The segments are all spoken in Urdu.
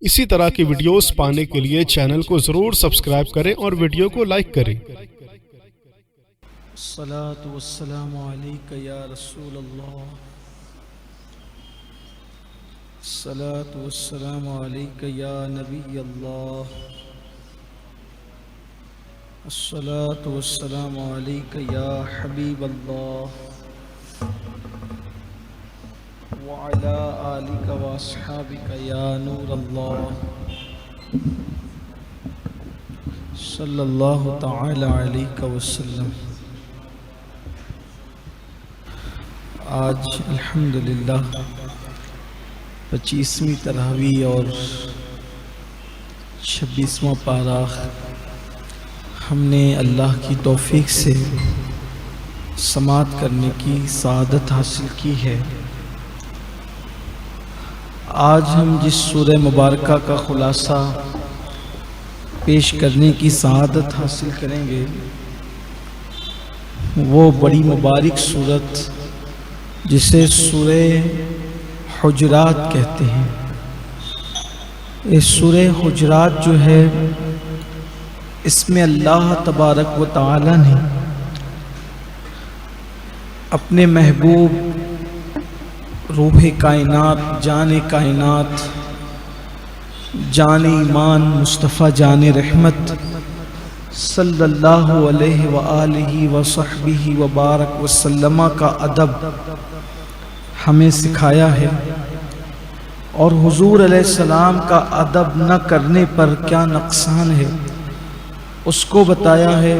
اسی طرح کی ویڈیوز پانے کے لیے چینل کو ضرور سبسکرائب کریں اور ویڈیو کو لائک کریں۔ الصلاة والسلام علیک یا رسول اللہ، الصلاة والسلام علیک یا نبی اللہ، الصلاة والسلام علیک یا حبیب اللہ، وعلی آلک واصحابک یا نور اللہ، صلی اللہ تعالی علیہ وسلم۔ آج الحمدللہ 25ویں تراویح اور 26واں پارہ ہم نے اللہ کی توفیق سے سماعت کرنے کی سعادت حاصل کی ہے۔ آج ہم جس سورہ مبارکہ کا خلاصہ پیش کرنے کی سعادت حاصل کریں گے وہ بڑی مبارک سورت جسے سورہ حجرات کہتے ہیں۔ یہ سورہ حجرات جو ہے اس میں اللہ تبارک و تعالی نے اپنے محبوب روح کائنات، جان کائنات، جان ایمان، مصطفیٰ جان رحمت صلی اللہ علیہ وآلہ وصحبہ وبارک وسلم کا ادب ہمیں سکھایا ہے، اور حضور علیہ السلام کا ادب نہ کرنے پر کیا نقصان ہے اس کو بتایا ہے۔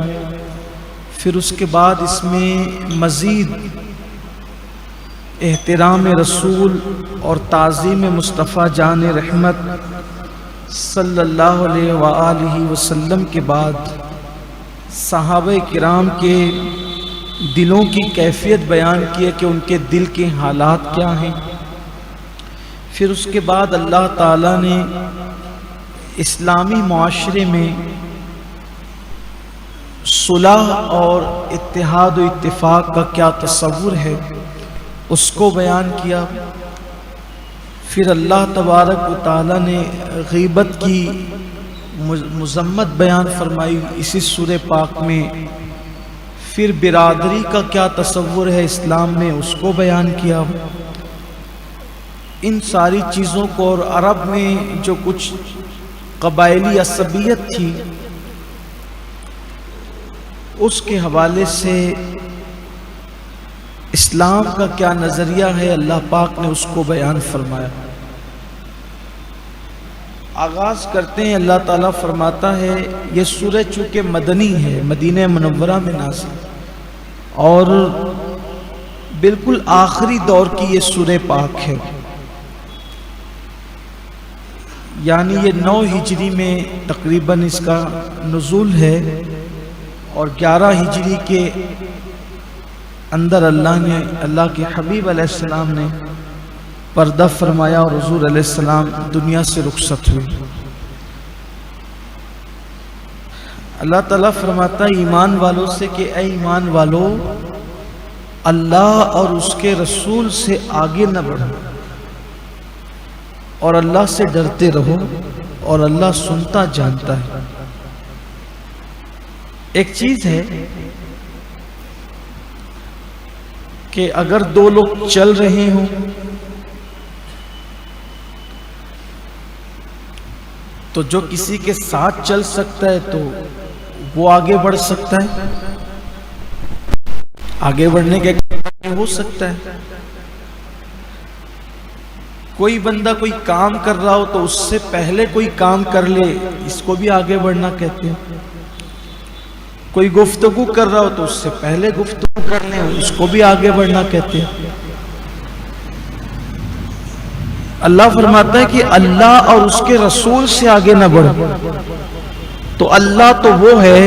پھر اس کے بعد اس میں مزید احترام رسول اور تعظیم مصطفیٰ جان رحمت صلی اللہ علیہ وآلہ وسلم کے بعد صحابہ کرام کے دلوں کی کیفیت بیان کی ہے کہ ان کے دل کے حالات کیا ہیں۔ پھر اس کے بعد اللہ تعالیٰ نے اسلامی معاشرے میں صلح اور اتحاد و اتفاق کا کیا تصور ہے اس کو بیان کیا۔ پھر اللہ تبارک و تعالیٰ نے غیبت کی مذمت بیان فرمائی اسی سورہ پاک میں۔ پھر برادری کا کیا تصور ہے اسلام میں اس کو بیان کیا۔ ان ساری چیزوں کو، اور عرب میں جو کچھ قبائلی عصبیت تھی اس کے حوالے سے اسلام کا کیا نظریہ ہے اللہ پاک نے اس کو بیان فرمایا۔ آغاز کرتے ہیں، اللہ تعالیٰ فرماتا ہے یہ سورہ چونکہ مدنی ہے، مدینہ منورہ میں نازل، اور بالکل آخری دور کی یہ سورہ پاک ہے، یعنی یہ 9 ہجری میں تقریباً اس کا نزول ہے، اور 11 ہجری کے اندر اللہ کے حبیب علیہ السلام نے پردہ فرمایا اور حضور علیہ السلام دنیا سے رخصت ہوئے۔ اللہ تعالیٰ فرماتا ہے ایمان والوں سے کہ اے ایمان والو، اللہ اور اس کے رسول سے آگے نہ بڑھو، اور اللہ سے ڈرتے رہو، اور اللہ سنتا جانتا ہے۔ ایک چیز ہے کہ اگر 2 لوگ چل رہے ہوں تو جو کسی کے ساتھ چل سکتا ہے تو وہ آگے بڑھ سکتا ہے، آگے بڑھنے کے ہو سکتا ہے۔ کوئی بندہ کوئی کام کر رہا ہو تو اس سے پہلے کوئی کام کر لے، اس کو بھی آگے بڑھنا کہتے ہیں۔ کوئی گفتگو کر رہا ہو تو اس سے پہلے گفتگو کر لیں، اس کو بھی آگے بڑھنا کہتے ہیں۔ اللہ فرماتا ہے کہ اللہ اور اس کے رسول سے آگے نہ بڑھو، تو اللہ تو وہ ہے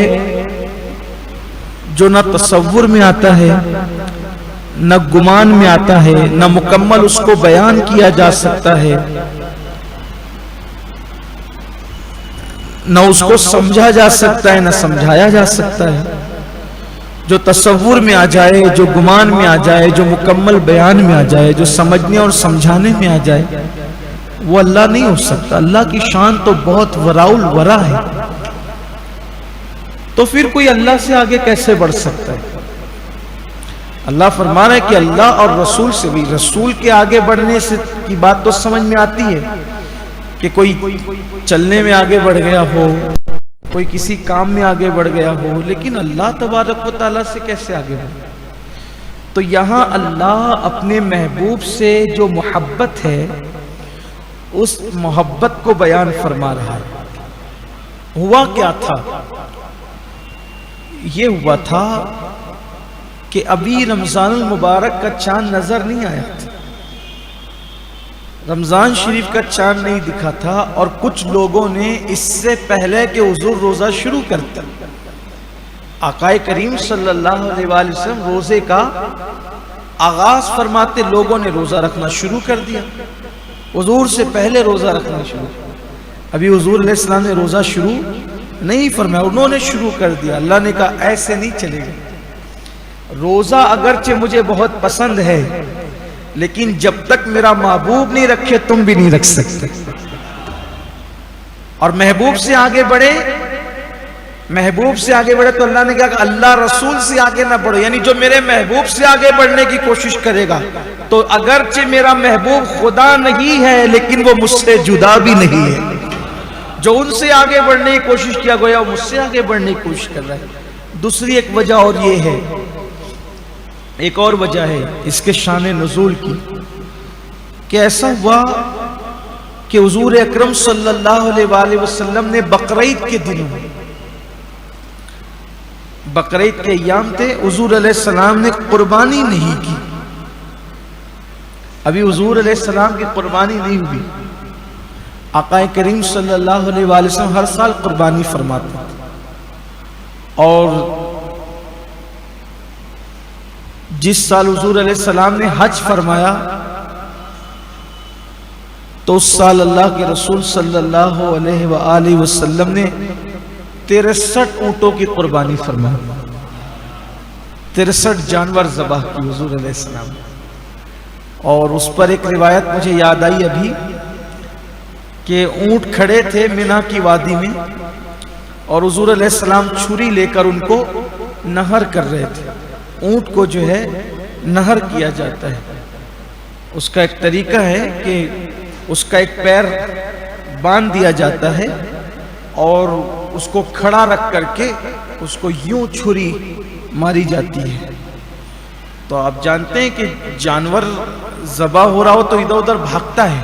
جو نہ تصور میں آتا ہے، نہ گمان میں آتا ہے، نہ مکمل اس کو بیان کیا جا سکتا ہے، نہ اس کو سمجھا جا سکتا ہے، نہ سمجھایا جا سکتا ہے۔ جو تصور میں آ جائے، جو گمان میں آ جائے، جو مکمل بیان میں آ جائے، جو سمجھنے اور سمجھانے میں آ جائے، وہ اللہ نہیں ہو سکتا. اللہ کی شان تو بہت وراء الورا ہے. تو پھر کوئی اللہ سے آگے کیسے بڑھ سکتا ہے؟ اللہ فرما رہا ہے کہ اللہ اور رسول سے بھی. رسول کے آگے بڑھنے سے کی بات تو سمجھ میں آتی ہے کہ کوئی چلنے میں آگے بڑھ گیا ہو, کوئی کسی کام میں آگے بڑھ گیا ہو, لیکن اللہ تبارک و تعالیٰ سے کیسے آگے بڑھے؟ تو یہاں اللہ اپنے محبوب سے جو محبت ہے اس محبت کو بیان فرما رہا ہے. ہوا کیا تھا؟ یہ ہوا تھا کہ ابھی رمضان المبارک کا چاند نظر نہیں آیا تھا, رمضان شریف کا چاند نہیں دکھا تھا, اور کچھ لوگوں نے اس سے پہلے کہ حضور روزہ شروع کرتے, آقا کریم صلی اللہ علیہ وآلہ وسلم روزے کا آغاز فرماتے لوگوں نے روزہ رکھنا شروع کر دیا. حضور سے پہلے روزہ رکھنا شروع, ابھی حضور علیہ السلام نے روزہ شروع نہیں فرمایا, انہوں نے شروع کر دیا. اللہ نے کہا ایسے نہیں چلے گا. روزہ اگرچہ مجھے بہت پسند ہے, لیکن جب تک میرا محبوب نہیں رکھے تم بھی نہیں رکھ سکتے. اور محبوب سے آگے بڑھے, محبوب سے آگے بڑھے تو اللہ نے کہا کہ اللہ رسول سے آگے نہ بڑھو, یعنی جو میرے محبوب سے آگے بڑھنے کی کوشش کرے گا تو اگرچہ میرا محبوب خدا نہیں ہے لیکن وہ مجھ سے جدا بھی نہیں ہے. جو ان سے آگے بڑھنے کی کوشش کیا گویا وہ مجھ سے آگے بڑھنے کی کوشش کر رہا ہے. دوسری ایک وجہ اور یہ ہے, ایک اور وجہ ہے اس کے شان نزول کی, کہ ایسا ہوا کہ حضور اکرم صلی اللہ علیہ وآلہ وسلم نے بقرعید کے دنوں میں, بقرعید کے ایام تھے, حضور علیہ السلام نے قربانی نہیں کی. ابھی حضور علیہ السلام کی قربانی نہیں ہوئی. آقا کریم صلی اللہ علیہ وآلہ وسلم ہر سال قربانی فرماتے تھے, اور جس سال حضور علیہ السلام نے حج فرمایا تو اس سال اللہ کے رسول صلی اللہ علیہ وآلہ وسلم نے 63 اونٹوں کی قربانی فرمائی, 63 جانور ذبح کی حضور علیہ السلام. اور اس پر ایک روایت مجھے یاد آئی ابھی کہ اونٹ کھڑے تھے مینا کی وادی میں, اور حضور علیہ السلام چھری لے کر ان کو نہر کر رہے تھے. اونٹ کو جو ہے نہر کیا جاتا ہے, اس کا ایک طریقہ ہے کہ اس کا ایک پیر باندھ دیا جاتا ہے اور اس کو کھڑا رکھ کر کے اس کو یوں چھری ماری جاتی ہے. تو آپ جانتے ہیں کہ جانور ذبح ہو رہا ہو تو ادھر ادھر بھاگتا ہے,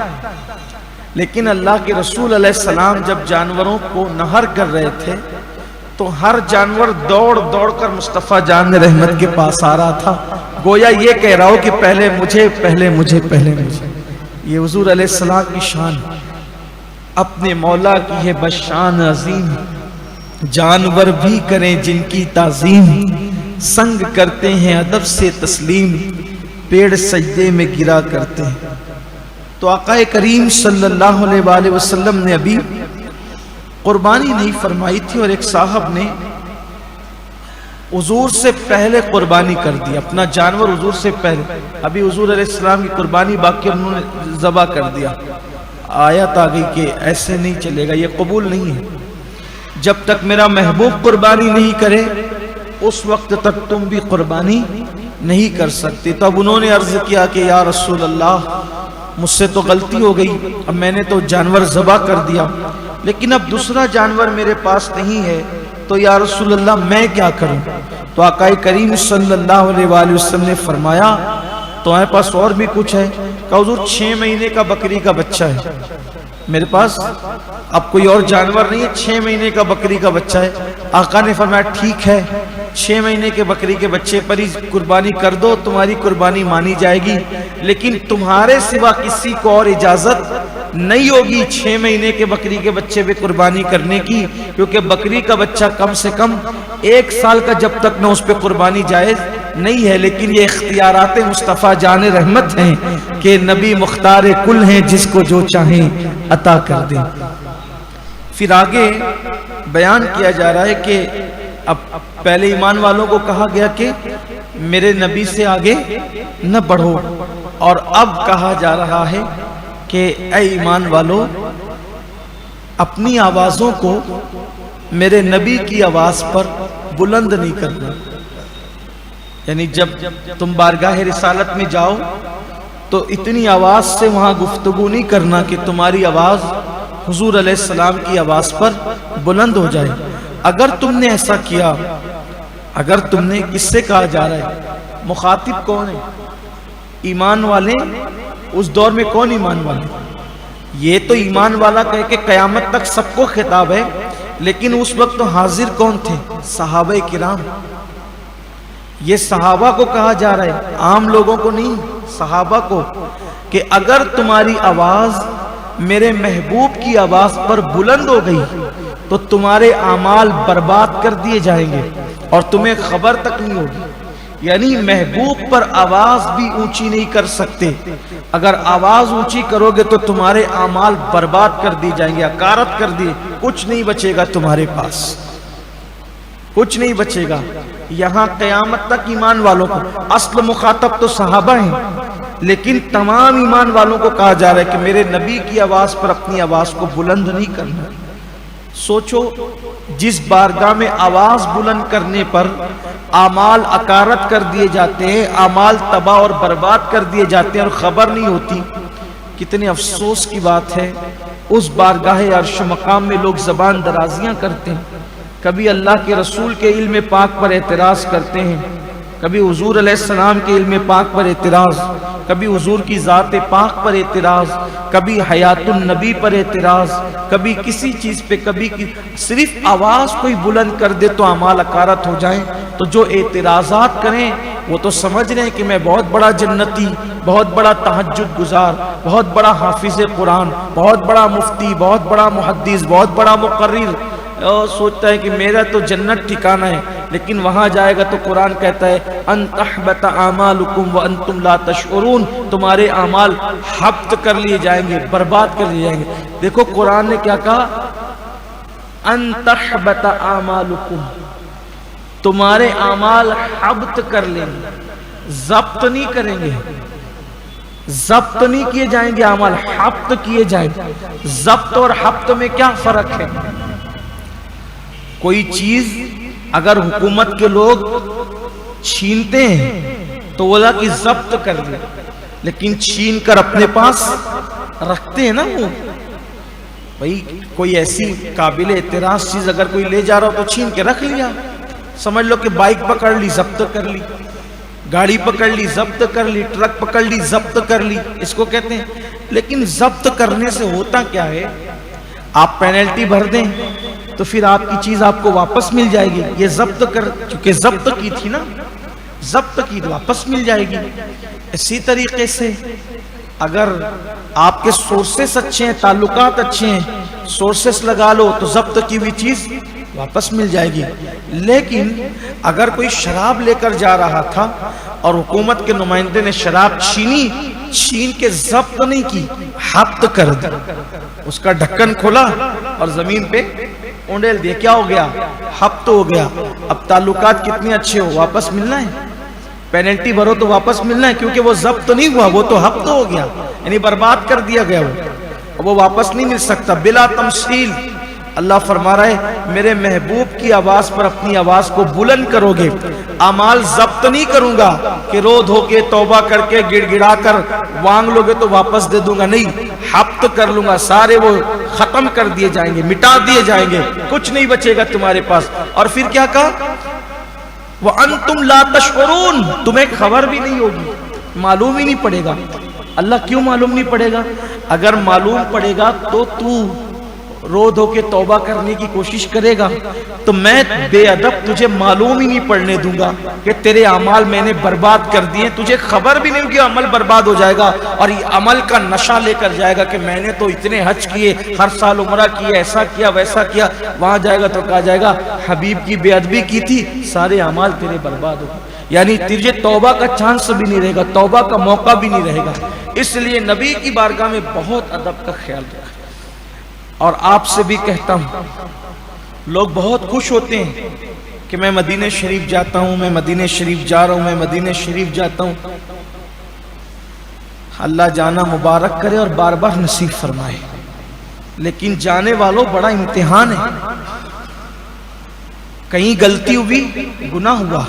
لیکن اللہ کے رسول علیہ السلام جب جانوروں کو نہر کر رہے تھے تو ہر جانور دوڑ دوڑ کر مصطفیٰ جان رحمت کے پاس آ رہا تھا, گویا یہ کہہ رہا ہو کہ پہلے مجھے, پہلے مجھے, پہلے مجھے. یہ حضور علیہ السلام کی شان, اپنے مولا کی ہے بشان عظیم, جانور بھی کریں جن کی تعظیم, سنگ کرتے ہیں ادب سے تسلیم, پیڑ سجدے میں گرا کرتے ہیں. تو آقا کریم صلی اللہ علیہ وآلہ وسلم نے ابھی قربانی نہیں فرمائی تھی, اور ایک صاحب نے حضور سے پہلے قربانی کر دی, اپنا جانور حضور سے پہلے, ابھی حضور علیہ السلام کی قربانی باقی انہوں نے ذبح کر دیا. آیت آ گئی کہ ایسے نہیں چلے گا, یہ قبول نہیں ہے. جب تک میرا محبوب قربانی نہیں کرے اس وقت تک تم بھی قربانی نہیں کر سکتے. تو اب انہوں نے عرض کیا کہ یا رسول اللہ مجھ سے تو غلطی ہو گئی, اب میں نے تو جانور ذبح کر دیا, لیکن اب دوسرا جانور میرے پاس نہیں ہے, تو یا رسول اللہ میں کیا کروں؟ تو آقا کریم صلی اللہ علیہ وآلہ وسلم نے فرمایا تمہارے پاس اور بھی کچھ ہے؟ کہ حضور 6 مہینے کا بکری کا بچہ ہے میرے پاس, اب کوئی اور جانور نہیں ہے, 6 مہینے کا بکری کا بچہ ہے. آقا نے فرمایا ٹھیک ہے, 6 مہینے کے بکری کے بچے پر ہی قربانی کر دو, تمہاری قربانی مانی جائے گی, لیکن تمہارے سوا کسی کو اور اجازت نہیں ہوگی 6 مہینے کے بکری کے بچے پہ قربانی کرنے کی, کیونکہ بکری کا بچہ کم سے کم 1 سال کا جب تک نہ اس پہ قربانی جائز نہیں ہے. لیکن یہ اختیارات مصطفیٰ جان رحمت ہیں کہ نبی مختار کل ہیں, جس کو جو چاہیں عطا کر دیں. پھر آگے بیان کیا جا رہا ہے کہ اب پہلے ایمان والوں کو کہا گیا کہ میرے نبی سے آگے نہ بڑھو, اور اب کہا جا رہا ہے کہ اے ایمان والو اپنی آوازوں کو میرے نبی کی آواز پر بلند نہیں کرنا. یعنی جب تم بارگاہ رسالت میں جاؤ تو اتنی آواز سے وہاں گفتگو نہیں کرنا کہ تمہاری آواز حضور علیہ السلام کی آواز پر بلند ہو جائے. اگر تم نے ایسا کیا، اگر تم نے، کس سے کہا جا رہا ہے؟ مخاطب کون ہے؟ ایمان والے. اس دور میں کون ایمان والے؟ یہ تو ایمان والا کہہ کے قیامت تک سب کو خطاب ہے، لیکن اس وقت تو حاضر کون تھے؟ صحابہ کرام. یہ صحابہ کو کہا جا رہا ہے، عام لوگوں کو نہیں، صحابہ کو، کہ اگر تمہاری آواز میرے محبوب کی آواز پر بلند ہو گئی تو تمہارے اعمال برباد کر دیے جائیں گے اور تمہیں خبر تک نہیں ہوگی. یعنی محبوب پر آواز بھی اونچی نہیں کر سکتے. اگر آواز اونچی کرو گے تو تمہارے اعمال برباد کر دی جائیں گے، اکارت کر دی، کچھ نہیں بچے گا تمہارے پاس، کچھ نہیں بچے گا. یہاں قیامت تک ایمان والوں کو، اصل مخاطب تو صحابہ ہیں، لیکن تمام ایمان والوں کو کہا جا رہا ہے کہ میرے نبی کی آواز پر اپنی آواز کو بلند نہیں کرنا. سوچو، جس بارگاہ میں آواز بلند کرنے پر اعمال اکارت کر دیے جاتے ہیں، اعمال تباہ اور برباد کر دیے جاتے ہیں اور خبر نہیں ہوتی، کتنے افسوس کی بات ہے. اس بارگاہ عرش مقام میں لوگ زبان درازیاں کرتے ہیں. کبھی اللہ کے رسول کے علم پاک پر اعتراض کرتے ہیں، کبھی حضور علیہ السلام کے علم پاک پر اعتراض، کبھی حضور کی ذات پاک پر اعتراض، کبھی حیات النبی پر اعتراض، کبھی کسی چیز پہ، کبھی صرف آواز کوئی بلند کر دے تو اعمال اکارت ہو جائیں. تو جو اعتراضات کریں وہ تو سمجھ رہے ہیں کہ میں بہت بڑا جنتی، بہت بڑا تہجد گزار، بہت بڑا حافظ قرآن، بہت بڑا مفتی، بہت بڑا محدث، بہت بڑا مقرر، اور سوچتا ہے کہ میرا تو جنت ٹھکانہ ہے. لیکن وہاں جائے گا تو قرآن کہتا ہے ان تحبط اعمالکم وانتم لا تشعرون، تمہارے اعمال حبط کر لیے جائیں گے، برباد کر لیے جائیں گے. دیکھو قرآن نے کیا کہا، ان تحبط اعمالکم، تمہارے اعمال حبط کر لیں گے، ضبط نہیں کریں گے، ضبط نہیں کیے جائیں گے، اعمال حبط کیے جائیں گے. ضبط اور حبط میں کیا فرق ہے؟ کوئی چیز اگر حکومت کے لوگ چھینتے ہیں تو بولا کہ ضبط کر لیں، لیکن چھین کر اپنے پاس رکھتے ہیں نا. وہ بھئی کوئی ایسی قابل اعتراض چیز اگر کوئی لے جا رہا ہو تو چھین کے رکھ لیا. سمجھ لو کہ بائک پکڑ لی، ضبط کر لی، گاڑی پکڑ لی، ضبط کر لی، ٹرک پکڑ لی، ضبط کر لی، اس کو کہتے ہیں. لیکن ضبط کرنے سے ہوتا کیا ہے؟ آپ پینلٹی بھر دیں تو پھر آپ کی چیز آپ کو واپس مل جائے گی. یہ ضبط کر چونکہ ضبط کی تھی نا، ضبط کی واپس مل جائے گی. اسی طریقے سے اگر آپ کے سورسز اچھے ہیں، تعلقات اچھے ہیں، سورسز لگا لو تو ضبط کی ہوئی چیز واپس مل جائے گی. لیکن اگر کوئی شراب لے کر جا رہا تھا اور حکومت کے نمائندے نے شراب چھینی، چھین کے ضبط نہیں کی، حبط کر دی، اس کا ڈھکن کھولا اور زمین پہ اونڈیل دیا، کیا ہو گیا؟ حبط ہو گیا. اب تعلقات کتنے اچھے ہو، واپس ملنا ہے. پینلٹی بھرو تو واپس ملنا ہے، کیونکہ وہ ضبط نہیں ہوا، وہ تو حبط ہو گیا، یعنی برباد کر دیا گیا. وہ واپس نہیں مل سکتا بلا تمثیل. اللہ فرما رہا ہے میرے محبوب کی آواز پر اپنی آواز کو بلند کرو گے، اعمال ضبط نہیں کروں گا کہ رو دھو کے توبہ کر کے گڑ گڑا کر مانگ لو گے تو واپس دے دوں گا، نہیں، حبط کر لوں گا، سارے وہ ختم کر دیے جائیں گے، مٹا دیے جائیں گے، کچھ نہیں بچے گا تمہارے پاس. اور پھر کیا کہا؟ وَأَنْتُمْ لَا تَشْعُرُونَ، تمہیں خبر بھی نہیں ہوگی، معلوم ہی نہیں پڑے گا. اللہ کیوں معلوم نہیں پڑے گا؟ اگر معلوم پڑے گا تو رو دھو کے توبہ کرنے کی کوشش کرے گا، تو میں بے ادب تجھے معلوم ہی نہیں پڑنے دوں گا کہ تیرے اعمال میں نے برباد کر دیے. تجھے خبر بھی نہیں ہوگی، عمل برباد ہو جائے گا اور یہ عمل کا نشہ لے کر جائے گا کہ میں نے تو اتنے حج کیے، ہر سال عمرہ کیے، ایسا کیا ویسا کیا. وہاں جائے گا تو کہا جائے گا حبیب کی بے ادبی کی تھی، سارے اعمال تیرے برباد ہو گئے. یعنی تجھے توبہ کا چانس بھی نہیں رہے گا، توبہ کا موقع بھی نہیں رہے گا. اس لیے نبی کی بارگاہ میں بہت ادب کا خیال رکھیں. اور آپ سے بھی کہتا ہوں، لوگ بہت خوش ہوتے ہیں کہ میں مدینہ شریف جاتا ہوں، میں مدینہ شریف جا رہا ہوں، میں مدینہ شریف جاتا ہوں. اللہ جانا مبارک کرے اور بار بار نصیب فرمائے. لیکن جانے والوں بڑا امتحان ہے. کہیں غلطی ہوئی گناہ ہوا،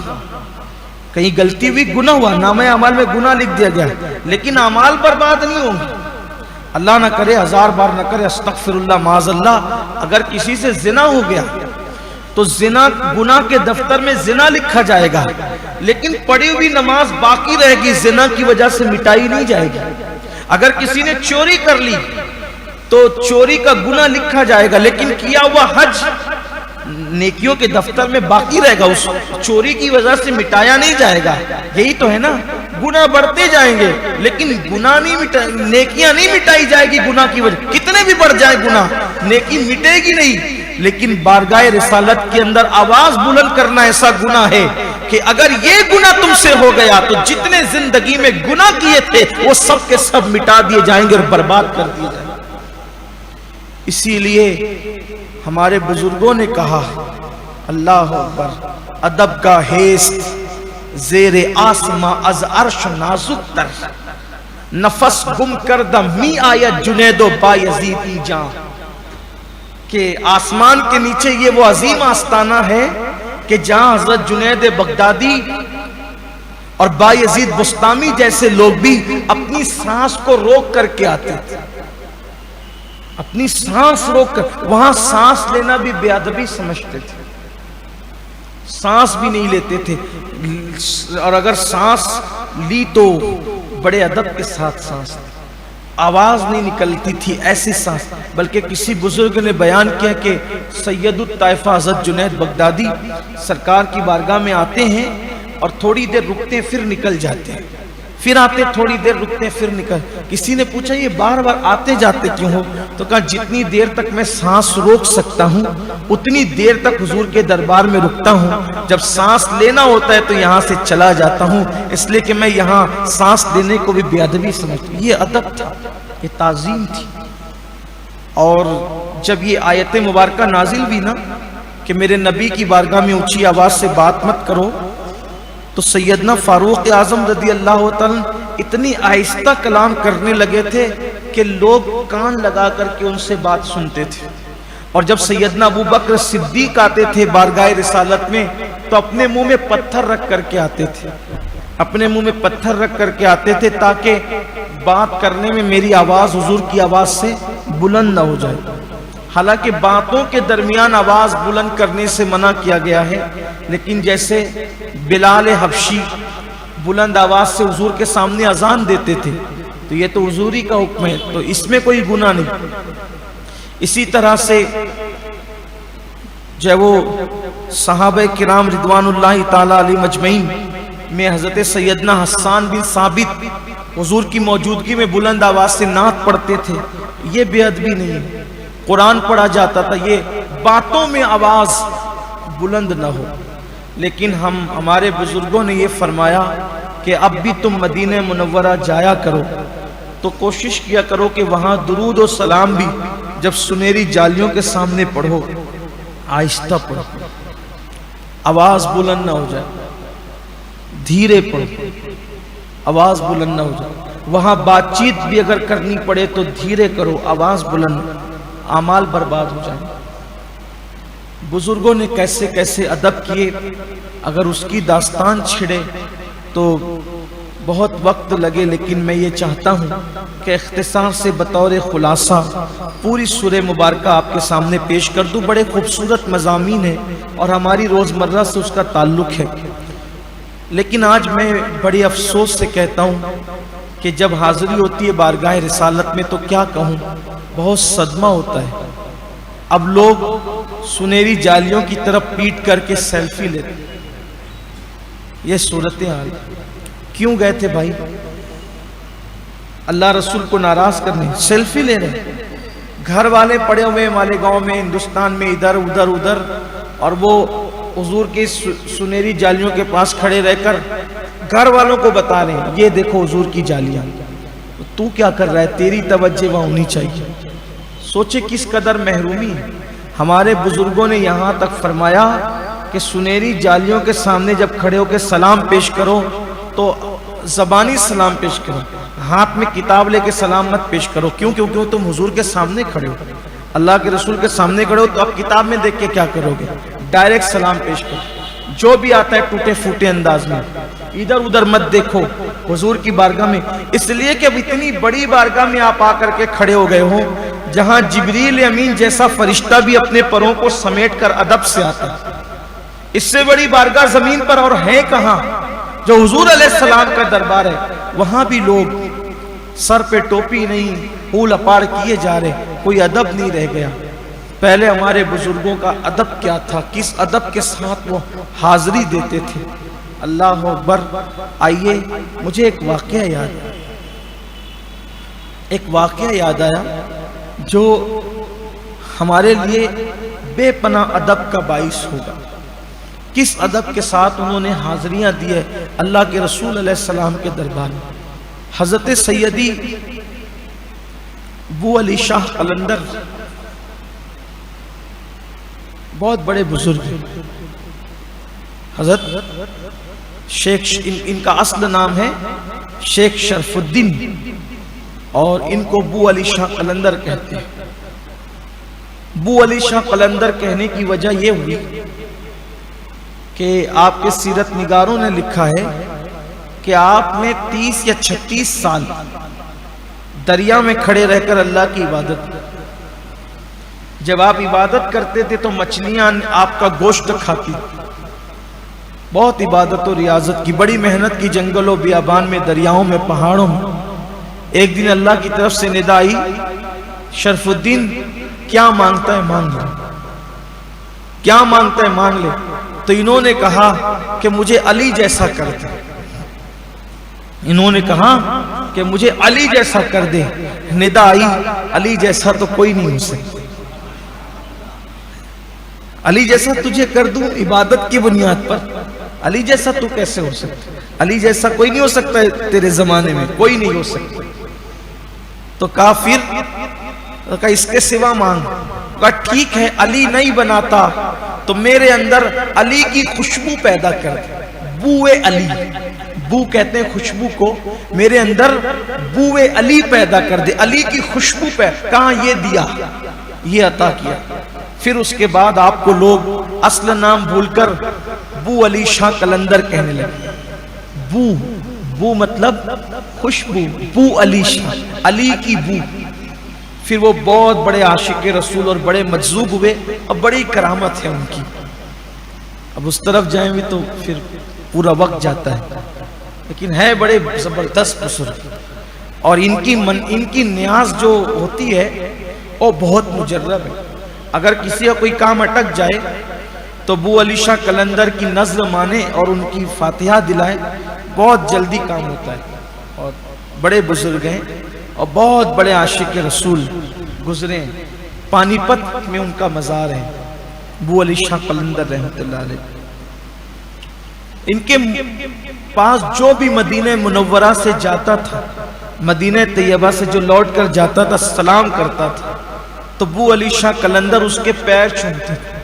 کہیں غلطی ہوئی گناہ ہوا، نامہ اعمال میں گناہ لکھ دیا گیا، لیکن اعمال برباد نہیں ہوں گے. اللہ نہ کرے، 1000 بار نہ کرے، استغفر اللہ معاذ اللہ، اگر کسی سے زنا ہو گیا تو زنا گناہ کے دفتر میں زنا لکھا جائے گا، لیکن پڑھی ہوئی نماز باقی رہے گی، زنا کی وجہ سے مٹائی نہیں جائے گی. اگر کسی نے چوری کر لی تو چوری کا گناہ لکھا جائے گا، لیکن کیا ہوا حج نیکیوں کے دفتر میں باقی رہے گا، اس چوری کی وجہ سے مٹایا نہیں جائے گا. یہی تو ہے نا، گناہ بڑھتے جائیں گے لیکن گناہ نہیں نیکیاں نہیں مٹائی جائے گی. گناہ کی وجہ کتنے بھی بڑھ جائے گناہ، نیکی مٹے گی نہیں. لیکن بارگاہ رسالت کے اندر آواز بلند کرنا ایسا گناہ ہے کہ اگر یہ گناہ تم سے ہو گیا تو جتنے زندگی میں گناہ کیے تھے وہ سب کے سب مٹا دیے جائیں گے اور برباد کر دیے جائیں گے. اسی لیے ہمارے بزرگوں نے کہا، اللہ اکبر، ادب کا حیث زیر آسماں از عرش نازک تر، نفس گم کردم می آید جنید و بایزیدی جان. کہ آسمان کے نیچے یہ وہ عظیم آستانہ ہے کہ جہاں حضرت جنید بغدادی اور بایزید بسطامی جیسے لوگ بھی اپنی سانس کو روک کر کے آتے تھے. اپنی سانس روک کر، وہاں سانس لینا بھی بے ادبی سمجھتے تھے، سانس بھی نہیں لیتے تھے، اور اگر سانس لی تو بڑے ادب کے ساتھ سانس لی، آواز نہیں نکلتی تھی ایسی سانس. بلکہ کسی بزرگ نے بیان کیا کہ سید الطائفہ حضرت جنید بغدادی سرکار کی بارگاہ میں آتے ہیں اور تھوڑی دیر رکتے ہیں پھر نکل جاتے ہیں، پھر آتے تھوڑی دیر رکتے ہیں پھر نکل. کسی نے پوچھا یہ بار بار آتے جاتے کیوں ہو؟ تو کہا جتنی دیر تک میں سانس روک سکتا ہوں اتنی دیر تک حضور کے دربار میں رکتا ہوں، جب سانس لینا ہوتا ہے تو یہاں سے چلا جاتا ہوں، اس لیے کہ میں یہاں سانس لینے کو بھی بے ادبی سمجھتا ہوں. یہ ادب تھا، یہ تعظیم تھی. اور جب یہ آیت مبارکہ نازل ہوئی نا کہ میرے نبی کی بارگاہ میں اونچی آواز سے بات مت کرو، تو سیدنا فاروق اعظم رضی اللہ تعالیٰ اتنی آہستہ کلام کرنے لگے تھے کہ لوگ کان لگا کر کے ان سے بات سنتے تھے. اور جب سیدنا ابو بکر صدیق آتے تھے بارگاہ رسالت میں تو اپنے منہ میں پتھر رکھ کر کے آتے تھے، اپنے منہ میں پتھر رکھ کر کے آتے تھے تاکہ بات کرنے میں میری آواز حضور کی آواز سے بلند نہ ہو جائے. حالانکہ باتوں کے درمیان آواز بلند کرنے سے منع کیا گیا ہے، لیکن جیسے بلال حبشی بلند آواز سے حضور کے سامنے اذان دیتے تھے تو یہ تو حضوری کا حکم ہے، تو اس میں کوئی گناہ نہیں. اسی طرح سے جو وہ صحابہ کرام رضوان اللہ تعالی علیہ مجمعین میں حضرت سیدنا حسان بن ثابت حضور کی موجودگی میں بلند آواز سے نعت پڑھتے تھے، یہ بے ادبی نہیں ہے. قرآن پڑھا جاتا تھا، یہ باتوں میں آواز بلند نہ ہو. لیکن ہمارے بزرگوں نے یہ فرمایا کہ اب بھی تم مدینہ منورہ جایا کرو تو کوشش کیا کرو کہ وہاں درود و سلام بھی جب سنہری جالیوں کے سامنے پڑھو آہستہ پڑھو، آواز بلند نہ ہو جائے، دھیرے پڑھو، آواز بلند نہ ہو جائے. وہاں بات چیت بھی اگر کرنی پڑے تو دھیرے کرو، آواز بلند، اعمال برباد ہو جائیں. بزرگوں نے کیسے کیسے ادب کیے، اگر اس کی داستان چھڑے تو بہت وقت لگے، لیکن میں یہ چاہتا ہوں کہ اختصار سے بطور خلاصہ پوری سورہ مبارکہ آپ کے سامنے پیش کر دوں. بڑے خوبصورت مضامین ہیں اور ہماری روزمرہ سے اس کا تعلق ہے، لیکن آج میں بڑی افسوس سے کہتا ہوں کہ جب حاضری ہوتی ہے بارگاہ رسالت میں تو کیا کہوں، بہت صدمہ ہوتا ہے. اب لوگ سنہری جالیوں کی طرف پیٹ کر کے سیلفی لیتے. یہ صورتحال کیوں گئے تھے بھائی؟ اللہ رسول کو ناراض کرنے، سیلفی لے رہے. گھر والے پڑے ہوئے مالیگاؤں میں، ہندوستان میں، ادھر ادھر ادھر، اور وہ حضور کی سنہری جالیوں کے پاس کھڑے رہ کر گھر والوں کو بتا رہے ہیں یہ دیکھو حضور کی جالیاں. تو کیا کر رہا ہے؟ تیری توجہ وہاں ہونی چاہیے. سوچے کس قدر محرومی ہے. ہمارے بزرگوں نے یہاں تک فرمایا کہ سنہری جالیوں کے سامنے جب کھڑے ہو کے سلام پیش کرو تو زبانی سلام پیش کرو، ہاتھ میں کتاب لے کے سلام مت پیش کرو. کیوں؟ کیونکہ تم حضور کے سامنے کھڑے ہو, اللہ کے رسول کے سامنے کھڑے ہو, تو اب کتاب میں دیکھ کے کیا کرو گے؟ ڈائریکٹ سلام پیش کرو. جو بھی آتا ہے ٹوٹے پھوٹے انداز میں, ادھر ادھر مت دیکھو حضور کی بارگاہ میں, اس لیے کہ اب اتنی بڑی بارگاہ میں آپ آ کر کے کھڑے ہو گئے ہو جہاں جبریل امین جیسا فرشتہ بھی اپنے پروں کو سمیٹ کر ادب سے آتا ہے. اس سے بڑی بارگاہ زمین پر اور ہے کہاں؟ جو حضور علیہ السلام کا دربار ہے, وہاں بھی لوگ سر پہ ٹوپی نہیں, پھول اپاڑ کیے جا رہے, کوئی ادب نہیں رہ گیا. پہلے ہمارے بزرگوں کا ادب کیا تھا, کس ادب کے ساتھ وہ حاضری دیتے تھے. اللہ اکبر. آئیے مجھے ایک واقعہ یاد آیا جو ہمارے لیے بے پناہ ادب کا باعث ہوگا. کس ادب کے ساتھ انہوں نے حاضریاں دی ہے اللہ کے رسول علیہ السلام کے دربار میں. حضرت سیدی ابو علی شاہ قلندر بہت بڑے بزرگ ہیں. حضرت شیخ, ان کا اصل نام ہے شیخ شرف الدین, اور ان کو ابو علی شاہ قلندر کہتے ہیں. ابو علی شاہ قلندر کہنے کی وجہ یہ ہوئی کہ آپ کے سیرت نگاروں نے لکھا ہے کہ آپ نے 30 یا 36 سال دریا میں کھڑے رہ کر اللہ کی عبادت کی. جب آپ عبادت کرتے تھے تو مچھلیاں آپ کا گوشت کھاتی. بہت عبادت و ریاضت کی, بڑی محنت کی, جنگلوں بیابان میں, دریاؤں میں, پہاڑوں میں. ایک دن اللہ کی طرف سے ندا آئی, شرف الدین کیا مانگتا ہے مانگ لے, کیا مانگتا ہے مانگ لے. تو انہوں نے کہا کہ مجھے علی جیسا کر دے. انہوں نے کہا کہ مجھے علی جیسا کر دے. ندا آئی, علی جیسا تو کوئی نہیں ہو سکتا. علی جیسا تجھے کر دوں عبادت کی بنیاد پر, علی جیسا تو کیسے ہو سکتا؟ علی جیسا کوئی نہیں ہو سکتا ہے تیرے زمانے میں, کوئی نہیں ہو سکتا. تو کافر کہا اس کے سوا مانگ. کہا ٹھیک ہے, علی نہیں بناتا تو میرے اندر علی کی خوشبو پیدا کر دے. بوئے علی, بو کہتے ہیں خوشبو کو, میرے اندر بوئے علی پیدا کر دے, علی کی خوشبو پیدا. کہاں یہ دیا, یہ عطا کیا. پھر اس کے بعد آپ کو لوگ اصل نام بھول کر ابو علی شاہ قلندر کہنے لگے. بو مطلب خوشبو, بو علی شاہ, علی کی بو. پھر وہ بہت بڑے عاشق رسول اور بڑے مجذوب ہوئے, اور بڑی کرامت ہے ان کی. اب اس طرف جائیں بھی تو پھر پورا وقت جاتا ہے, لیکن ہے بڑے زبردست بزرگ. اور ان کی نیاز جو ہوتی ہے وہ بہت مجرب ہے. اگر کسی کا کوئی کام اٹک جائے تو ابو علی شاہ قلندر کی نظر مانے اور ان کی فاتحہ دلائے, بہت جلدی کام ہوتا ہے. اور بڑے بزرگ ہیں اور بہت بڑے عاشق رسول گزرے ہیں. پانی پت میں ان کا مزار ہے, ابو علی شاہ قلندر رحمۃ اللہ علیہ. ان کے پاس جو بھی مدینہ منورہ سے جاتا تھا, مدینہ طیبہ سے جو لوٹ کر جاتا تھا, سلام کرتا تھا, تو ابو علی شاہ قلندر اس کے پیر چومتے تھے.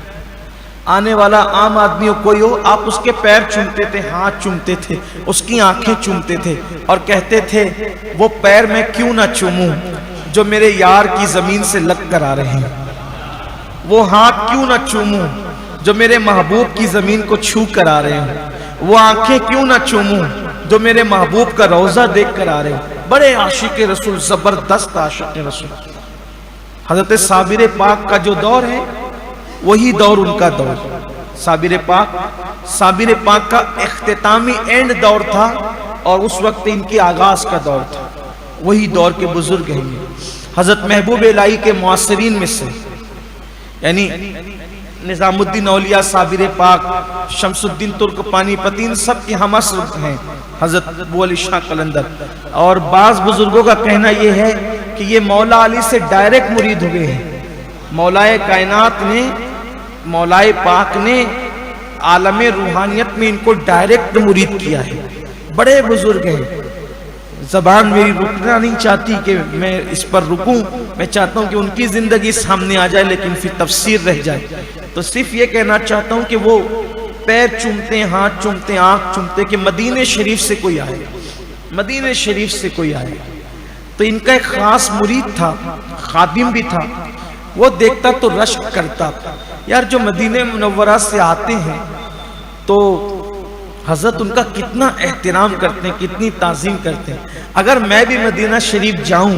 آنے والا عام آدمی ہو کوئی ہو, آپ اس کے پیر چومتے تھے, ہاتھ چومتے تھے, اس کی آنکھیں چومتے تھے, اور کہتے تھے وہ پیر میں کیوں نہ چوموں جو میرے یار کی زمین سے لگ کر آ رہے ہیں, وہ ہاتھ کیوں نہ چوموں جو میرے محبوب کی زمین کو چھو کر آ رہے ہیں, وہ آنکھیں کیوں نہ چوموں جو میرے محبوب کا روضہ دیکھ کر آ رہے ہیں. بڑے عاشق رسول, زبردست عاشق رسول. حضرت صابر پاک کا جو دور ہے وہی دور ان کا دور. صابر پاک کا اختتامی اینڈ دور تھا, اور اس وقت ان کے آغاز کا دور تھا. وہی دور کے بزرگ ہیں. حضرت محبوب الہی کے معاصرین میں سے, یعنی نظام الدین اولیاء, صابر پاک, شمس الدین ترک پانی پتین, سب کے ہم عصر ہیں حضرت ابو علی شاہ قلندر. اور بعض بزرگوں کا کہنا یہ ہے کہ یہ مولا علی سے ڈائریکٹ مرید ہوئے ہیں. مولائے کائنات نے, مولائے پاک نے عالم روحانیت میں ان کو ڈائریکٹ مرید کیا ہے. بڑے بزرگ ہیں. زبان میری رکنا نہیں چاہتی کہ میں اس پر رکوں, میں چاہتا ہوں کہ ان کی زندگی سامنے آ جائے, لیکن پھر تفسیر رہ جائے. تو صرف یہ کہنا چاہتا ہوں کہ وہ پیر چومتے ہیں, ہاتھ چومتے ہیں, آنکھ چومتے, کہ مدینہ شریف سے کوئی آئے, مدینہ شریف سے کوئی آئے. تو ان کا ایک خاص مرید تھا، خادم بھی تھا، وہ دیکھتا تو رشک کرتا یار جو مدینہ منورہ سے آتے ہیں تو حضرت ان کا کتنا احترام کرتے ہیں، کتنی تعظیم کرتے ہیں، اگر میں بھی مدینہ شریف جاؤں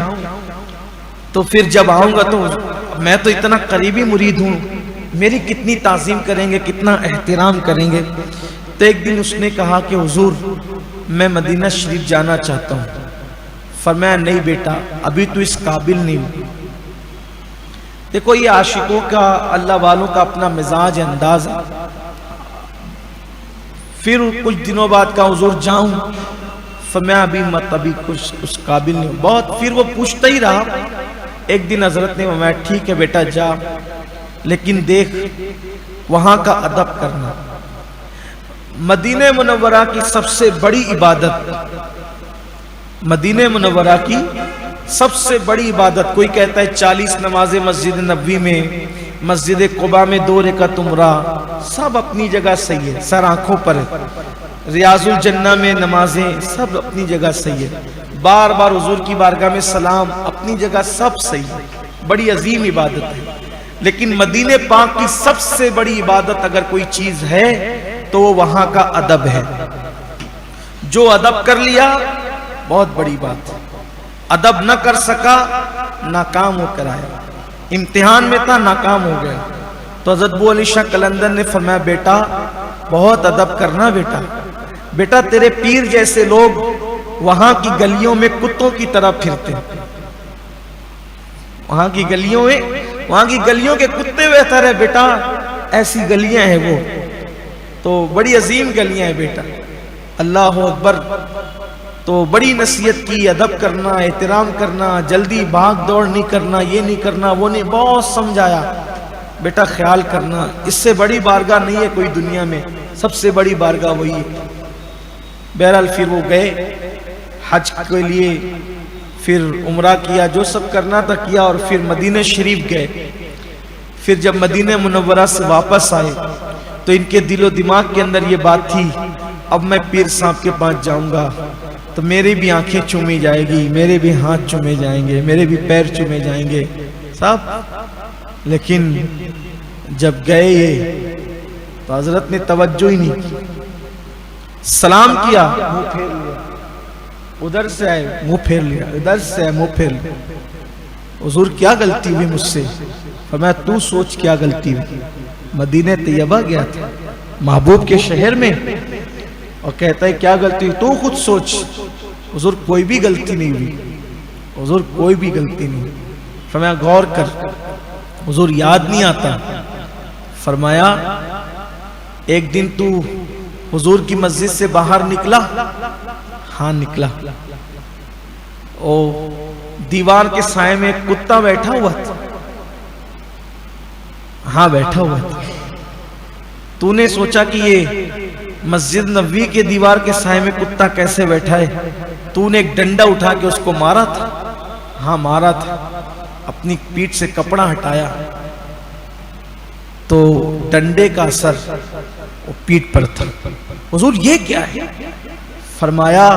تو پھر جب آؤں گا تو میں تو اتنا قریبی مرید ہوں، میری کتنی تعظیم کریں گے، کتنا احترام کریں گے۔ تو ایک دن اس نے کہا کہ حضور میں مدینہ شریف جانا چاہتا ہوں۔ فرمایا نہیں بیٹا، ابھی تو اس قابل نہیں ہوں۔ دیکھو یہ عاشقوں کا، اللہ والوں کا اپنا مزاج انداز ہے۔ پھر کچھ دنوں بعد کہا حضور جاؤں، فرمایا ابھی مت، ابھی کچھ قابل نہیں ہوں بہت۔ پھر وہ پوچھتا ہی رہا۔ ایک دن حضرت نے فرمایا ٹھیک ہے بیٹا جا، لیکن دیکھ وہاں کا ادب کرنا۔ مدینہ منورہ کی سب سے بڑی عبادت، مدینہ منورہ کی سب سے بڑی عبادت، کوئی کہتا ہے 40 نمازیں مسجد نبوی میں، مسجد قباء میں 2 رکعت عمرہ، سب اپنی جگہ صحیح ہے، سر آنکھوں پر ہے۔ ریاض الجنہ میں نمازیں سب اپنی جگہ صحیح ہے، بار بار حضور کی بارگاہ میں سلام اپنی جگہ سب صحیح ہے، بڑی عظیم عبادت ہے۔ لیکن مدینہ پاک کی سب سے بڑی عبادت اگر کوئی چیز ہے تو وہ وہاں کا ادب ہے۔ جو ادب کر لیا بہت بڑی بات ہے، ادب نہ کر سکا ناکام ہو کر آیا، امتحان میں تھا ناکام ہو گیا۔ تو حضرت ابو علی شاہ قلندر نے فرمایا بیٹا بہت ادب کرنا بیٹا، بیٹا تیرے پیر جیسے لوگ وہاں کی گلیوں میں کتوں کی طرح پھرتے ہیں، وہاں کی گلیوں کے کتے بہتر ہے بیٹا، ایسی گلیاں ہیں وہ تو بڑی عظیم گلیاں ہیں بیٹا۔ اللہ اکبر۔ تو بڑی نصیحت کی، ادب کرنا، احترام کرنا، جلدی بھاگ دوڑ نہیں کرنا، یہ نہیں کرنا وہ نہیں، بہت سمجھایا بیٹا خیال کرنا، اس سے بڑی بارگاہ نہیں ہے کوئی دنیا میں، سب سے بڑی بارگاہ وہی ہے۔ بہرحال پھر وہ گئے حج کے لیے، پھر عمرہ کیا، جو سب کرنا تھا کیا، اور پھر مدینہ شریف گئے۔ پھر جب مدینہ منورہ سے واپس آئے تو ان کے دل و دماغ کے اندر یہ بات تھی اب میں پیر صاحب کے پاس جاؤں گا تو میری بھی آنکھیں چومی جائے گی، میرے بھی ہاتھ چومے جائیں گے، میرے بھی پیر چومے جائیں گے صاحب۔ لیکن جب گئے یہ تو حضرت نے توجہ ہی نہیں کی، سلام کیا منہ پھیر لیا، ادھر سے آئے منہ پھیر لیا، ادھر سے آئے منہ پھیر لیا۔ حضور کیا غلطی ہوئی مجھ سے؟ فرمایا تو سوچ کیا غلطی ہوئی، مدینہ طیبہ گیا تھا محبوب کے شہر میں، اور کہتا ہے کیا غلطی ہوئی، تو خود سوچ۔ حضور کوئی بھی غلطی نہیں ہوئی، حضور کوئی بھی غلطی نہیں ہوئی۔ فرمایا غور کر، حضور یاد نہیں آتا؟ فرمایا ایک دن تو حضور کی مسجد سے باہر نکلا؟ ہاں نکلا، او دیوار کے سائے میں ایک کتا بیٹھا ہوا تھا؟ ہاں بیٹھا ہوا تھا۔ تو نے سوچا کہ یہ مسجد نبوی کے دیوار کے سائے میں کتا کیسے بیٹھا ہے؟ تو نے ایک ڈنڈا اٹھا کے اس کو مارا تھا؟ ہاں مارا تھا، اپنی پیٹھ سے کپڑا ہٹایا تو ڈنڈے کا اثر وہ پیٹھ پر تھا۔ حضور یہ کیا ہے؟ فرمایا